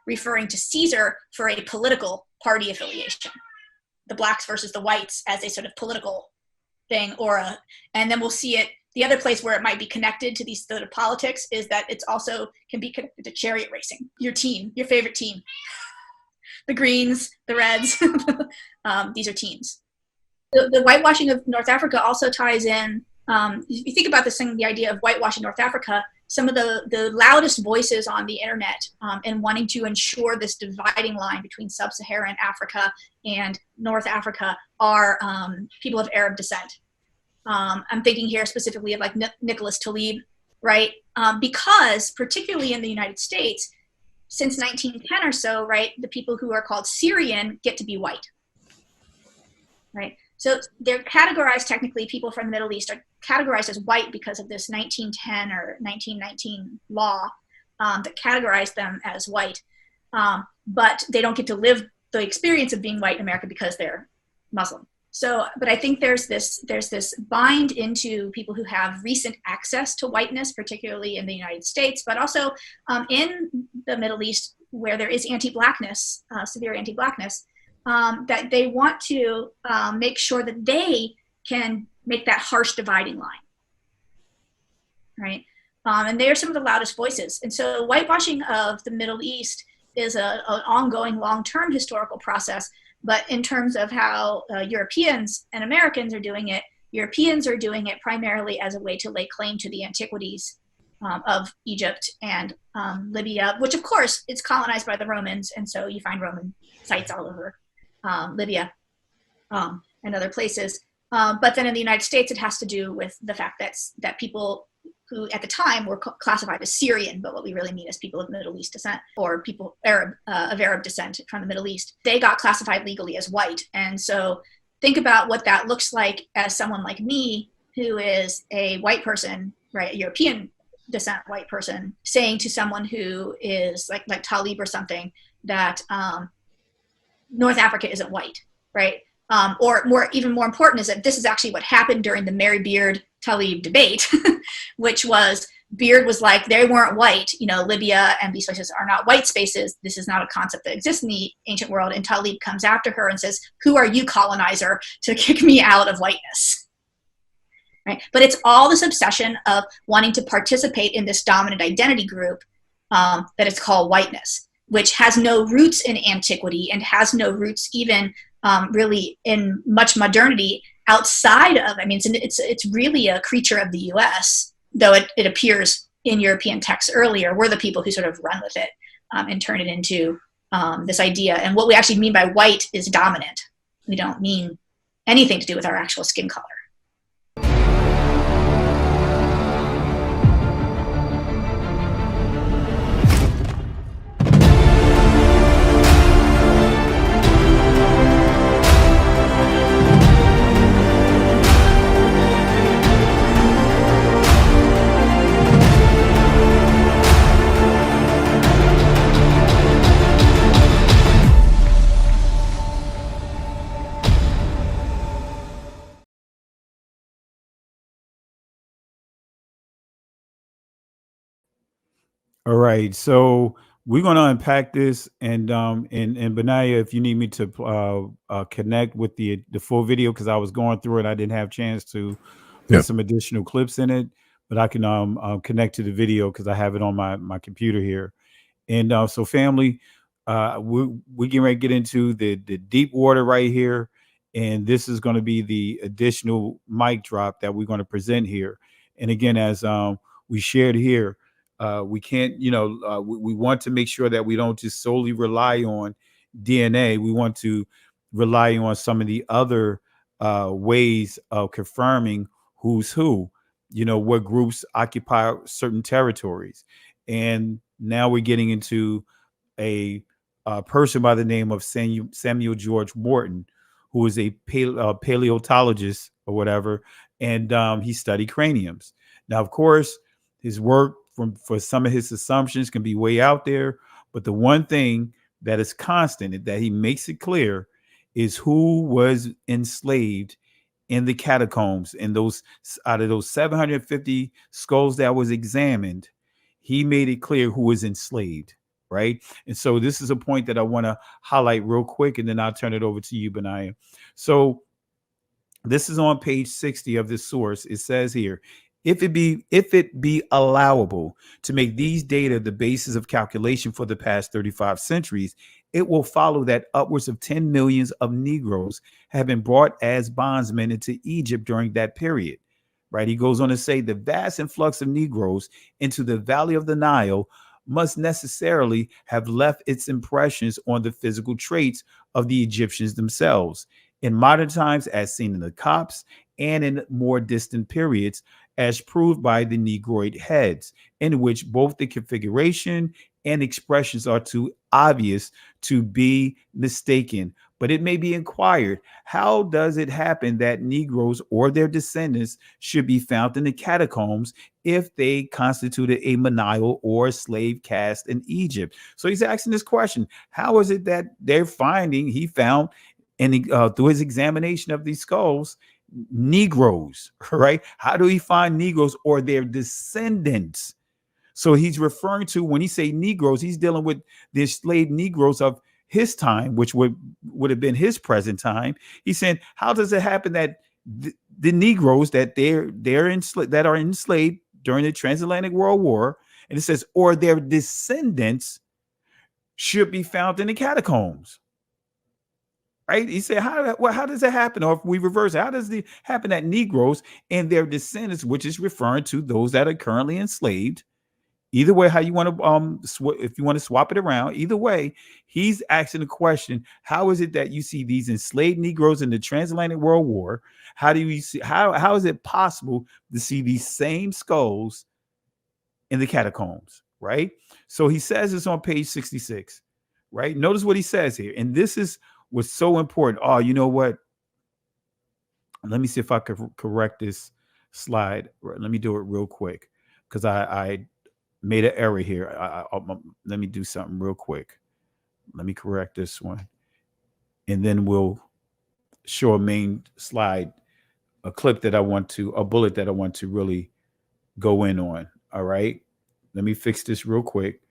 referring to Caesar for a political party affiliation, the blacks versus the whites as a sort of political thing, and then we'll see it. The other place where it might be connected to these sort of politics is that it's also can be connected to chariot racing. Your team, your favorite team, the Greens, the Reds, these are teams. The whitewashing of North Africa also ties in. If you think about this thing, the idea of whitewashing North Africa, some of the loudest voices on the internet in wanting to ensure this dividing line between sub-Saharan Africa and North Africa are people of Arab descent. I'm thinking here specifically of like Nicholas Taleb, right? Because particularly in the United States, since 1910 or so, right, the people who are called Syrian get to be white, right? So they're categorized, technically, people from the Middle East are categorized as white because of this 1910 or 1919 law that categorized them as white. But they don't get to live the experience of being white in America because they're Muslim. So, but I think there's this bind into people who have recent access to whiteness, particularly in the United States, but also in the Middle East, where there is anti-blackness, severe anti-blackness, that they want to make sure that they can make that harsh dividing line, right? And they're some of the loudest voices. And so whitewashing of the Middle East is an ongoing long-term historical process. But in terms of how Europeans and Americans are doing it, Europeans are doing it primarily as a way to lay claim to the antiquities of Egypt and Libya, which of course is colonized by the Romans. And so you find Roman sites all over Libya and other places. But then in the United States, it has to do with the fact that people who at the time were classified as Syrian, but what we really mean is people of Middle East descent, or people of Arab descent from the Middle East, they got classified legally as white. And so think about what that looks like as someone like me, who is a white person, right, a European descent white person, saying to someone who is like Talib or something that North Africa isn't white, right? Or even more important is that this is actually what happened during the Mary Beard Talib debate, which was Beard was like, they weren't white, Libya and these places are not white spaces. This is not a concept that exists in the ancient world. And Talib comes after her and says, who are you, colonizer, to kick me out of whiteness? Right? But it's all this obsession of wanting to participate in this dominant identity group that is called whiteness, which has no roots in antiquity and has no roots even really in much modernity outside of, it's really a creature of the US, though it appears in European texts earlier. We're the people who sort of run with it and turn it into this idea. And what we actually mean by white is dominant. We don't mean anything to do with our actual skin color. All right, so we're going to unpack this, and Benaya, if you need me to connect with the full video, because I was going through it, I didn't have a chance to Yeah. put some additional clips in it, but I can connect to the video because I have it on my computer here. And so, family, we getting ready to get into the deep water right here, and this is going to be the additional mic drop that we're going to present here. And again, as we shared here, we can't, we want to make sure that we don't just solely rely on DNA. We want to rely on some of the other ways of confirming who's who. What groups occupy certain territories, and now we're getting into a person by the name of Samuel George Morton, who is a paleontologist or whatever, and he studied craniums. Now, of course, his work for some of his assumptions can be way out there, but the one thing that is constant that he makes it clear is who was enslaved in the catacombs. And those, out of those 750 skulls that was examined, he made it clear who was enslaved, right? And so this is a point that I want to highlight real quick, and then I'll turn it over to you, Benaya. So this is on page 60 of this source. It says here, if it be allowable to make these data the basis of calculation for the past 35 centuries, it will follow that upwards of 10 millions of Negroes have been brought as bondsmen into Egypt during that period. Right? He goes on to say the vast influx of Negroes into the valley of the Nile must necessarily have left its impressions on the physical traits of the Egyptians themselves. In modern times, as seen in the Copts, and in more distant periods, as proved by the Negroid heads, in which both the configuration and expressions are too obvious to be mistaken. But it may be inquired, how does it happen that Negroes or their descendants should be found in the catacombs if they constituted a menial or slave caste in Egypt? So he's asking this question: how is it that he found, and through his examination of these skulls, Negroes, right? How do he find Negroes or their descendants? So he's referring to, when he say Negroes, he's dealing with the enslaved Negroes of his time, which would have been his present time. He's saying, how does it happen that the Negroes that that are enslaved during the Transatlantic World War, and it says, or their descendants should be found in the catacombs? Right? He said, how does it happen? Or if we reverse it, how does it happen that Negroes and their descendants, which is referring to those that are currently enslaved, either way, how you want to, if you want to swap it around, either way, he's asking the question: how is it that you see these enslaved Negroes in the Transatlantic World War? How do you see, how is it possible to see these same skulls in the catacombs? Right? So he says this on page 66. Right? Notice what he says here, and this is what's so important. Oh, you know what? Let me see if I could correct this slide. Let me do it real quick, because I made an error here. Let me do something real quick. Let me correct this one, and then we'll show a main slide, a bullet that I want to really go in on. All right. Let me fix this real quick,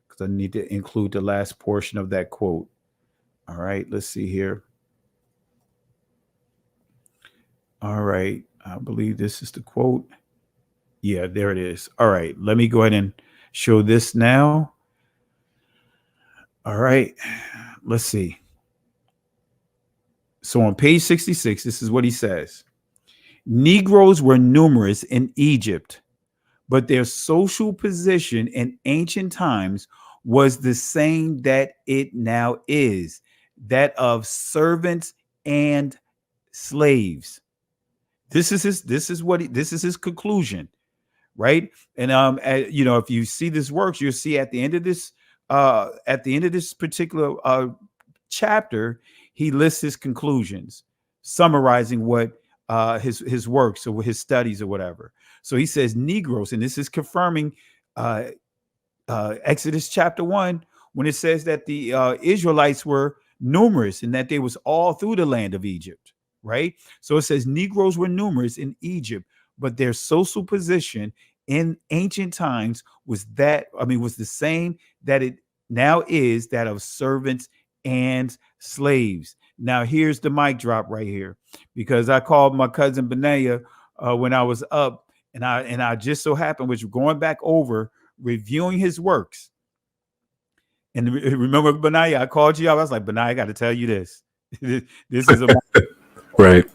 because I need to include the last portion of that quote. All right. Let's see here. All right. I believe this is the quote. Yeah, there it is. All right. Let me go ahead and show this now. All right. Let's see. So on page 66, this is what he says. Negroes were numerous in Egypt, but their social position in ancient times was the same that it now is, that of servants and slaves. This is his conclusion, right? And if you see this works, you'll see at the end of this particular chapter, he lists his conclusions, summarizing what his works or his studies or whatever. So he says Negroes, and this is confirming Exodus chapter 1, when it says that the Israelites were numerous and that they was all through the land of Egypt, right? So it says Negroes were numerous in Egypt, but their social position in ancient times was the same that it now is, that of servants and slaves. Now here's the mic drop right here, because I called my cousin Benaya when I was up, and I just so happened was going back over reviewing his works. And remember, Benaya, I called you. I was like, Benaya, I got to tell you this. This is a right.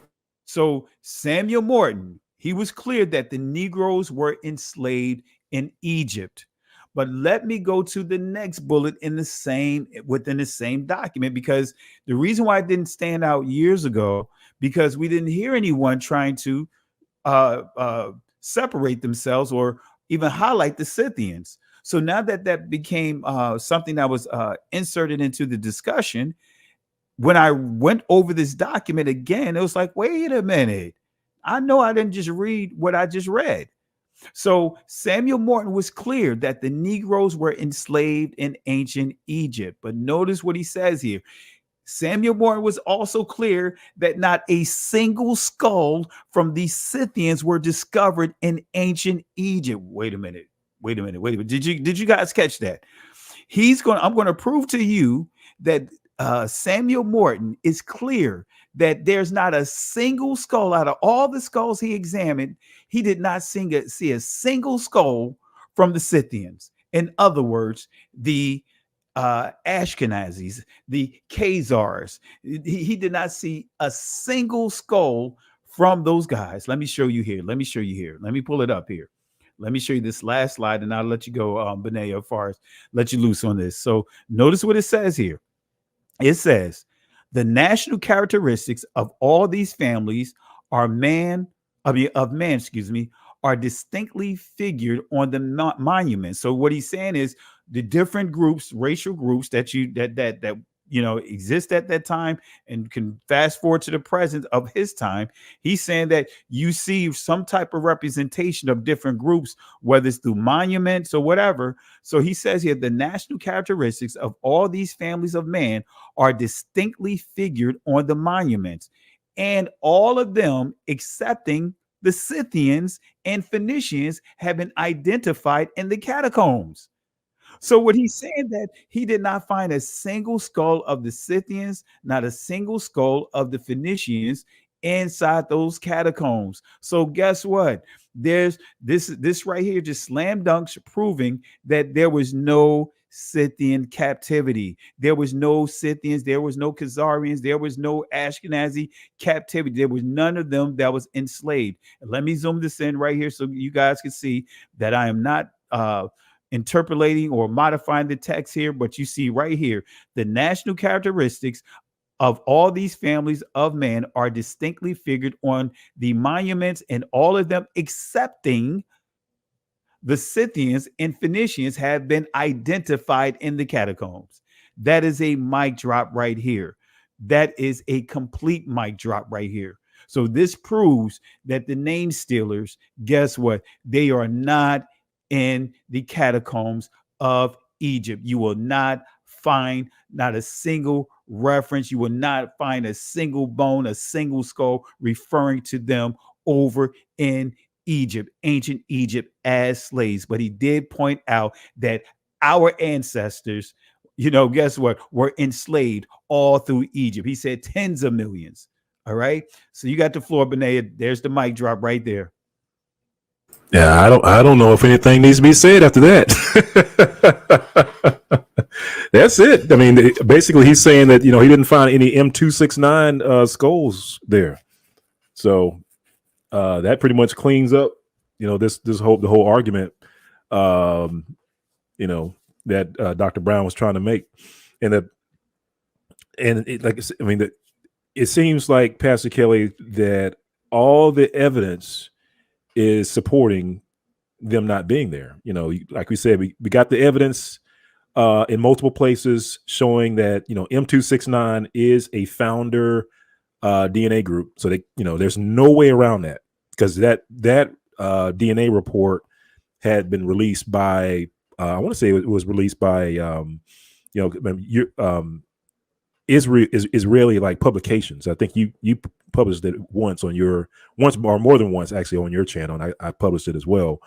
So Samuel Morton, he was clear that the Negroes were enslaved in Egypt. But let me go to the next bullet within the same document, because the reason why it didn't stand out years ago, because we didn't hear anyone trying to separate themselves or even highlight the Scythians. So now that became something that was inserted into the discussion, when I went over this document again, it was like, wait a minute. I know I didn't just read what I just read. So Samuel Morton was clear that the Negroes were enslaved in ancient Egypt. But notice what he says here. Samuel Morton was also clear that not a single skull from the Scythians were discovered in ancient Egypt. Wait a minute. Did you guys catch that? I'm going to prove to you that Samuel Morton is clear that there's not a single skull out of all the skulls he examined. He did not see a single skull from the Scythians. In other words, the Ashkenazis, the Khazars. He did not see a single skull from those guys. Let me show you here. Let me pull it up here. Let me show you this last slide, and I'll let you go, Benaya, as far as let you loose on this. So notice what it says here. It says, the national characteristics of all these families are are distinctly figured on the monument. So what he's saying is the different groups, racial groups that exist at that time and can fast forward to the present of his time. He's saying that you see some type of representation of different groups, whether it's through monuments or whatever. So he says here, the national characteristics of all these families of man are distinctly figured on the monuments, and all of them, excepting the Scythians and Phoenicians, have been identified in the catacombs. So what he's saying, that he did not find a single skull of the Scythians, not a single skull of the Phoenicians inside those catacombs. So guess what? There's this right here, just slam dunks, proving that there was no Scythian captivity. There was no Scythians, there was no Khazarians, there was no Ashkenazi captivity. There was none of them that was enslaved. And let me zoom this in right here so you guys can see that I am not interpolating or modifying the text here, but you see right here, the national characteristics of all these families of man are distinctly figured on the monuments, and all of them excepting the Scythians and Phoenicians have been identified in the catacombs. That is a mic drop right here. That is a complete mic drop right here. So this proves that the name stealers, guess what? They are not in the catacombs of Egypt. You will not find not a single reference. You will not find a single bone, a single skull referring to them over in Egypt, ancient Egypt, as slaves. But he did point out that our ancestors, guess what, were enslaved all through Egypt. He said tens of millions. All right. So you got the floor, Benaya. There's the mic drop right there. Yeah, I don't know if anything needs to be said after that. That's it. I mean, basically he's saying that, he didn't find any M269 skulls there. So that pretty much cleans up, the whole argument, that Dr. Brown was trying to make. And it seems like, Pastor Kelly, that all the evidence is supporting them not being there. Like we said, we got the evidence in multiple places showing that, M269 is a founder DNA group. So there's no way around that, because that DNA report had been released by, I want to say it was released by, Israeli like publications. I think you published it once or more than once actually on your channel, and I published it as well.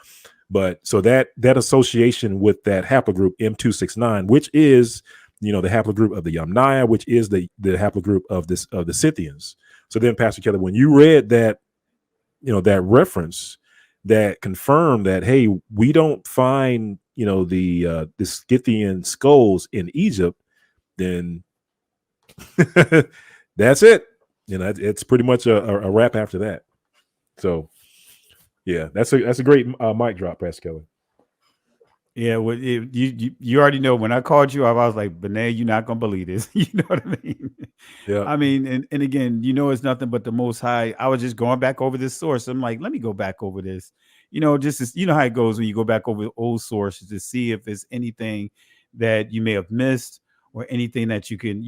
But so that association with that haplogroup M269, which is, the haplogroup of the Yamnaya, which is the haplogroup of the Scythians. So then, Pastor Kelly, when you read that, that reference that confirmed that, hey, we don't find, the Scythian skulls in Egypt, then that's it. It's pretty much a wrap after that. So yeah, that's a great mic drop, Pastor Kelly. Yeah, well, you already know when I called you, I was like, Benet, you're not gonna believe this. You know what I mean? Yeah. I mean, and again, it's nothing but the Most High. I was just going back over this source. I'm like, let me go back over this. Just as, how it goes when you go back over old sources to see if there's anything that you may have missed or anything that you can,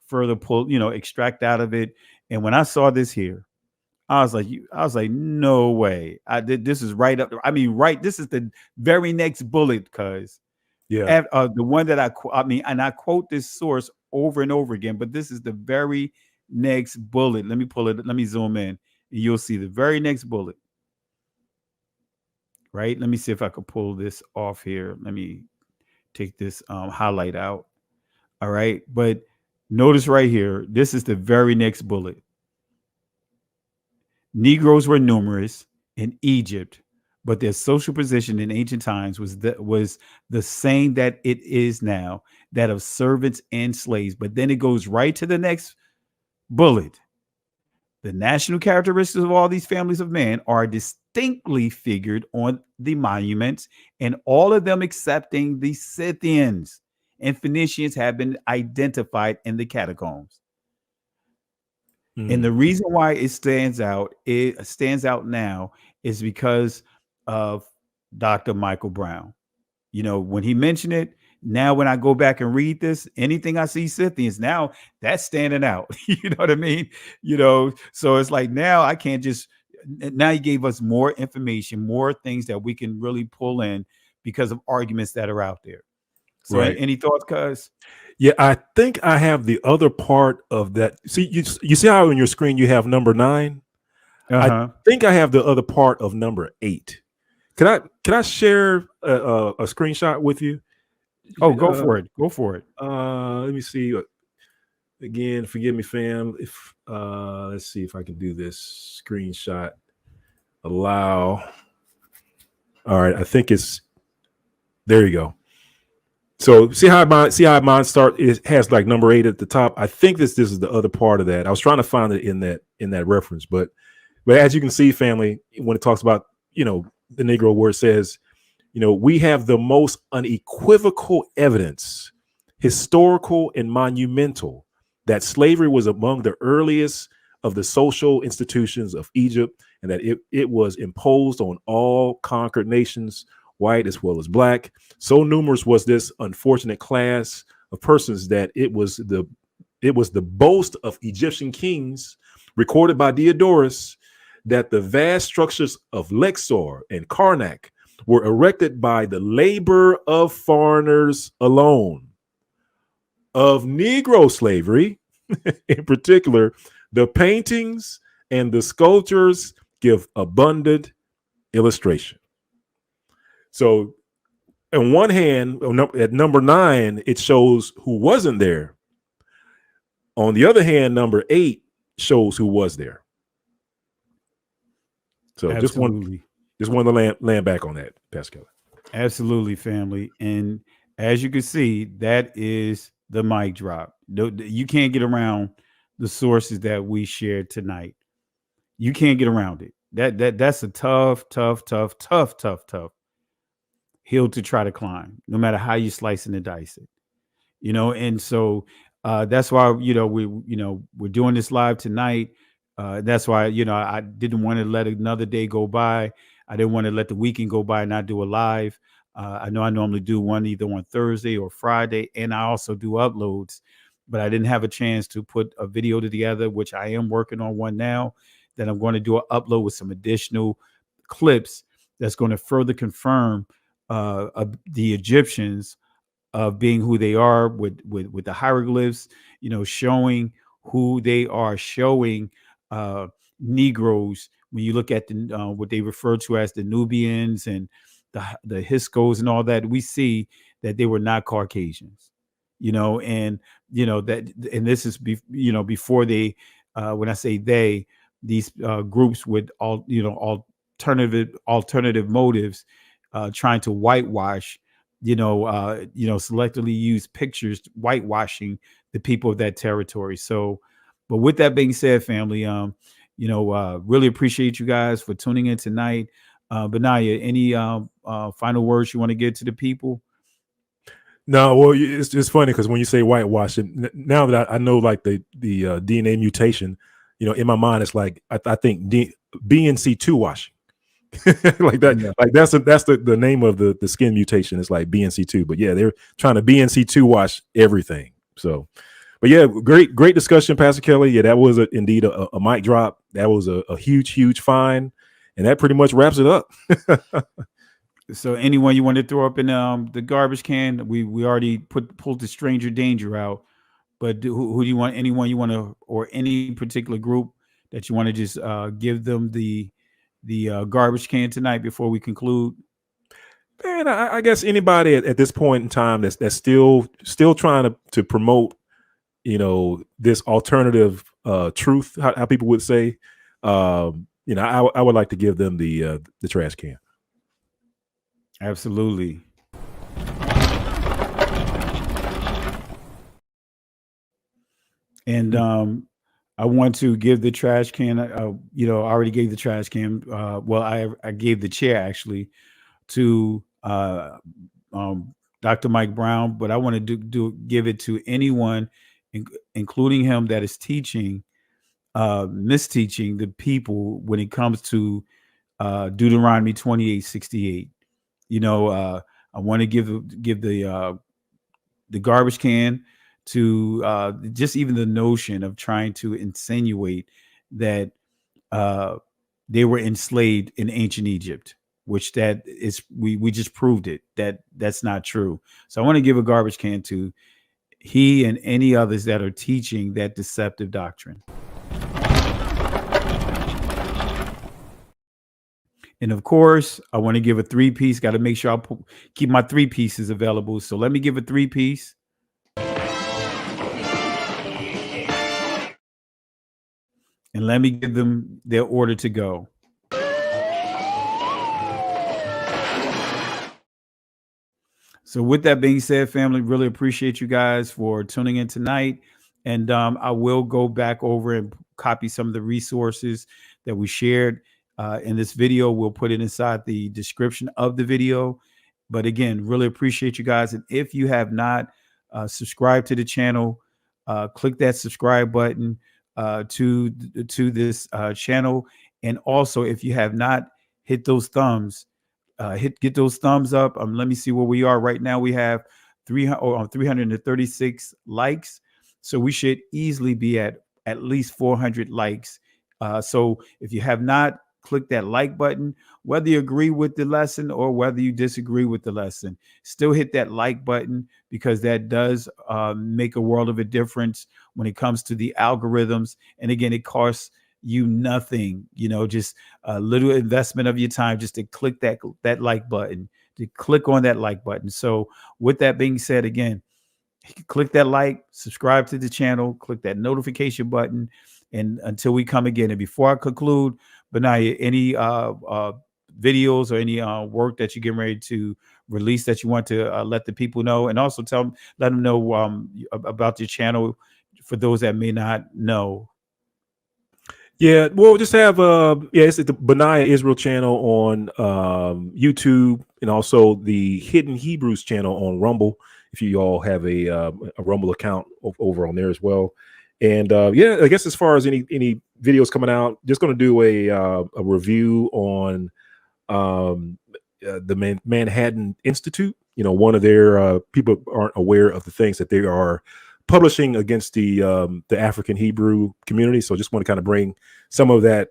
further pull, extract out of it. And when I saw this here, I was like, no way. I did. This is right up. I mean, right. This is the very next bullet, cuz. Yeah. The one that and I quote this source over and over again, but this is the very next bullet. Let me pull it. Let me zoom in, and you'll see the very next bullet. Right. Let me see if I could pull this off here. Let me take this highlight out. All right. But notice right here, this is the very next bullet. Negroes were numerous in Egypt, but their social position in ancient times was the same that it is now, that of servants and slaves. But then it goes right to the next bullet. The national characteristics of all these families of man are distinctly figured on the monuments, and all of them excepting the Scythians and Phoenicians have been identified in the catacombs. And the reason why it stands out now is because of Dr. Michael Brown. When he mentioned it, now when I go back and read this, anything I see Scythians, now that's standing out. You know what I mean? So it's like now I can't just, now he gave us more information, more things that we can really pull in because of arguments that are out there. So right. Any thoughts, cuz? Yeah, I think I have the other part of that. See, you see how on your screen you have number 9? I think I have the other part of number 8. Can I share a screenshot with you? Oh, go for it. Go for it. Let me see. Again, forgive me, fam. If let's see if I can do this screenshot. Allow. All right, I think it's there. You go. So see how mine start. It has like number 8 at the top. I think this is the other part of that. I was trying to find it in that reference, but as you can see, family, when it talks about the Negro, where it says, we have the most unequivocal evidence, historical and monumental, that slavery was among the earliest of the social institutions of Egypt, and that it was imposed on all conquered nations, white as well as black. So numerous was this unfortunate class of persons that it was the boast of Egyptian kings, recorded by Diodorus, that the vast structures of Luxor and Karnak were erected by the labor of foreigners alone. Of Negro slavery, in particular, the paintings and the sculptures give abundant illustration. So on one hand, at number 9, it shows who wasn't there. On the other hand, number 8 shows who was there. So Absolutely. just want to land back on that, Pascal. Absolutely, family. And as you can see, that is the mic drop. You can't get around the sources that we shared tonight. You can't get around it. That's a tough hill to try to climb, no matter how you slice and dice it. And so that's why we're doing this live tonight. That's why I didn't want to let another day go by. I didn't want to let the weekend go by and not do a live. I know I normally do one either on Thursday or Friday, and I also do uploads, but I didn't have a chance to put a video together, which I am working on one now. That I'm going to do an upload with some additional clips that's going to further confirm the Egyptians being who they are with the hieroglyphs, showing who they are, showing Negroes. When you look at what they refer to as the Nubians and the Hiscos and all that, we see that they were not Caucasians, and and this is before they, when I say they, these groups with all alternative motives, trying to whitewash, selectively use pictures whitewashing the people of that territory. So, but with that being said, family, really appreciate you guys for tuning in tonight. Benaya, any final words you want to give to the people? No, well, it's funny because when you say whitewashing, now that I know like the DNA mutation, in my mind it's like I think BNC2 washing, like that, Yeah. like that's the name of the skin mutation. It's like BNC2, but yeah, they're trying to BNC2 wash everything. So, but yeah, great discussion, Pastor Kelly. Yeah, that was indeed a mic drop. That was a huge find, and that pretty much wraps it up. So anyone you want to throw up in the garbage can? We already pulled the stranger danger out, but who do you want? Anyone you want to, or any particular group that you want to just give them the garbage can tonight before we conclude? Man, I guess anybody at this point in time that's still trying to promote, this alternative truth, how people would say, I would like to give them the trash can. Absolutely. And I want to give the trash can. I already gave the trash can. Well, I gave the chair actually to Dr. Mike Brown, but I want to give it to anyone, including him, that is teaching, misteaching the people when it comes to Deuteronomy 28:68. I want to give the garbage can to just even the notion of trying to insinuate that they were enslaved in ancient Egypt, which that is, we just proved it, that's not true. So I want to give a garbage can to he and any others that are teaching that deceptive doctrine. And of course, I want to give a 3-piece. Got to make sure I keep my 3 pieces available. So let me give a 3-piece. And let me give them their order to go. So with that being said, family, really appreciate you guys for tuning in tonight. And I will go back over and copy some of the resources that we shared in this video. We'll put it inside the description of the video. But again, really appreciate you guys. And if you have not subscribed to the channel, click that subscribe button to this channel. And also, if you have not hit those thumbs, get those thumbs up. Let me see where we are right now. We have 336 likes. So we should easily be at least 400 likes. So if you have not clicked that like button, whether you agree with the lesson or whether you disagree with the lesson, still hit that like button, because that does make a world of a difference when it comes to the algorithms. And again, it costs you nothing, just a little investment of your time just to click that like button, to click on that like button. So with that being said, again, click that like, subscribe to the channel, click that notification button, and until we come again. And before I conclude, Benaya, any videos or any work that you're getting ready to release that you want to let the people know, and also let them know about your channel for those that may not know? Yeah, we'll just have it's the Benaya Israel channel on YouTube, and also the Hidden Hebrews channel on Rumble, if you all have a Rumble account over on there as well. And I guess as far as any videos coming out, just going to do a review on the Manhattan Institute. One of their people aren't aware of the things that they are publishing against the African Hebrew community. So just want to kind of bring some of that,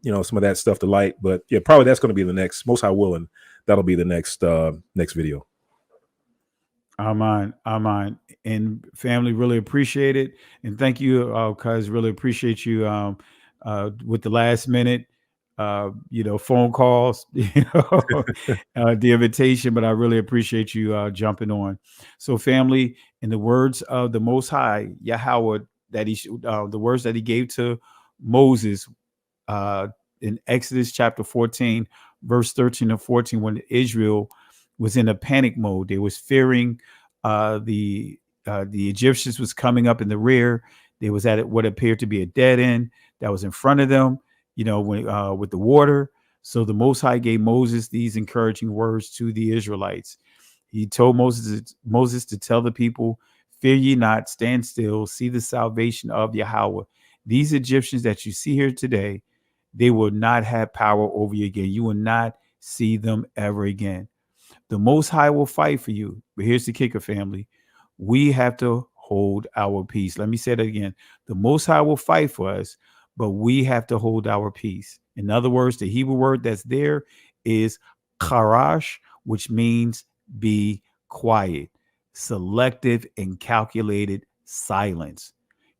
some of that stuff to light. But yeah, probably that's going to be the next, most high willing, that'll be the next video. Amen. And family, really appreciate it. And thank you, cuz really appreciate you with the last minute phone calls, the invitation, but I really appreciate you jumping on. So, family, in the words of the Most High, Yahweh, the words that he gave to Moses in Exodus chapter 14, verse 13 and 14, when Israel was in a panic mode, they was fearing the Egyptians was coming up in the rear. They was at what appeared to be a dead end that was in front of them, with the water. So the Most High gave Moses these encouraging words to the Israelites. He told Moses to tell the people, "Fear ye not, stand still, see the salvation of Yahweh. These Egyptians that you see here today, they will not have power over you again. You will not see them ever again. The Most High will fight for you." But here's the kicker, family. We have to hold our peace. Let me say that again. The Most High will fight for us, but we have to hold our peace. In other words, the Hebrew word that's there is charash, which means be quiet, selective and calculated silence.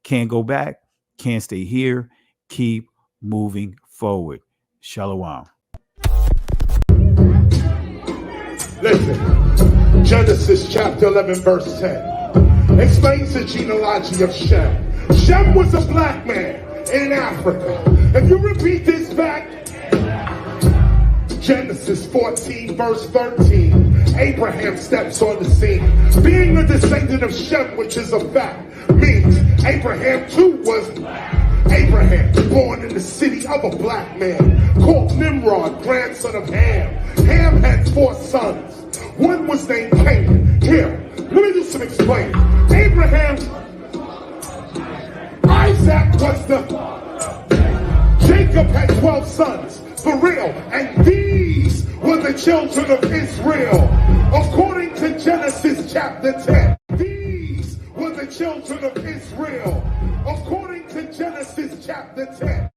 Can't go back, can't stay here, keep moving forward. Shalom. Listen, Genesis chapter 11, verse 10 explains the genealogy of Shem. Shem was a black man in Africa. If you repeat this back, Genesis 14, verse 13, Abraham steps on the scene. Being a descendant of Shem, which is a fact, means Abraham too was black. Abraham, born in the city of a black man, called Nimrod, grandson of Ham. Ham had 4 sons. One was named Canaan. Here, let me do some explaining. Abraham, Isaac was Jacob had 12 sons, for real, and these were the children of Israel. According to Genesis chapter 10, these were the children of Israel. According to Genesis chapter 10.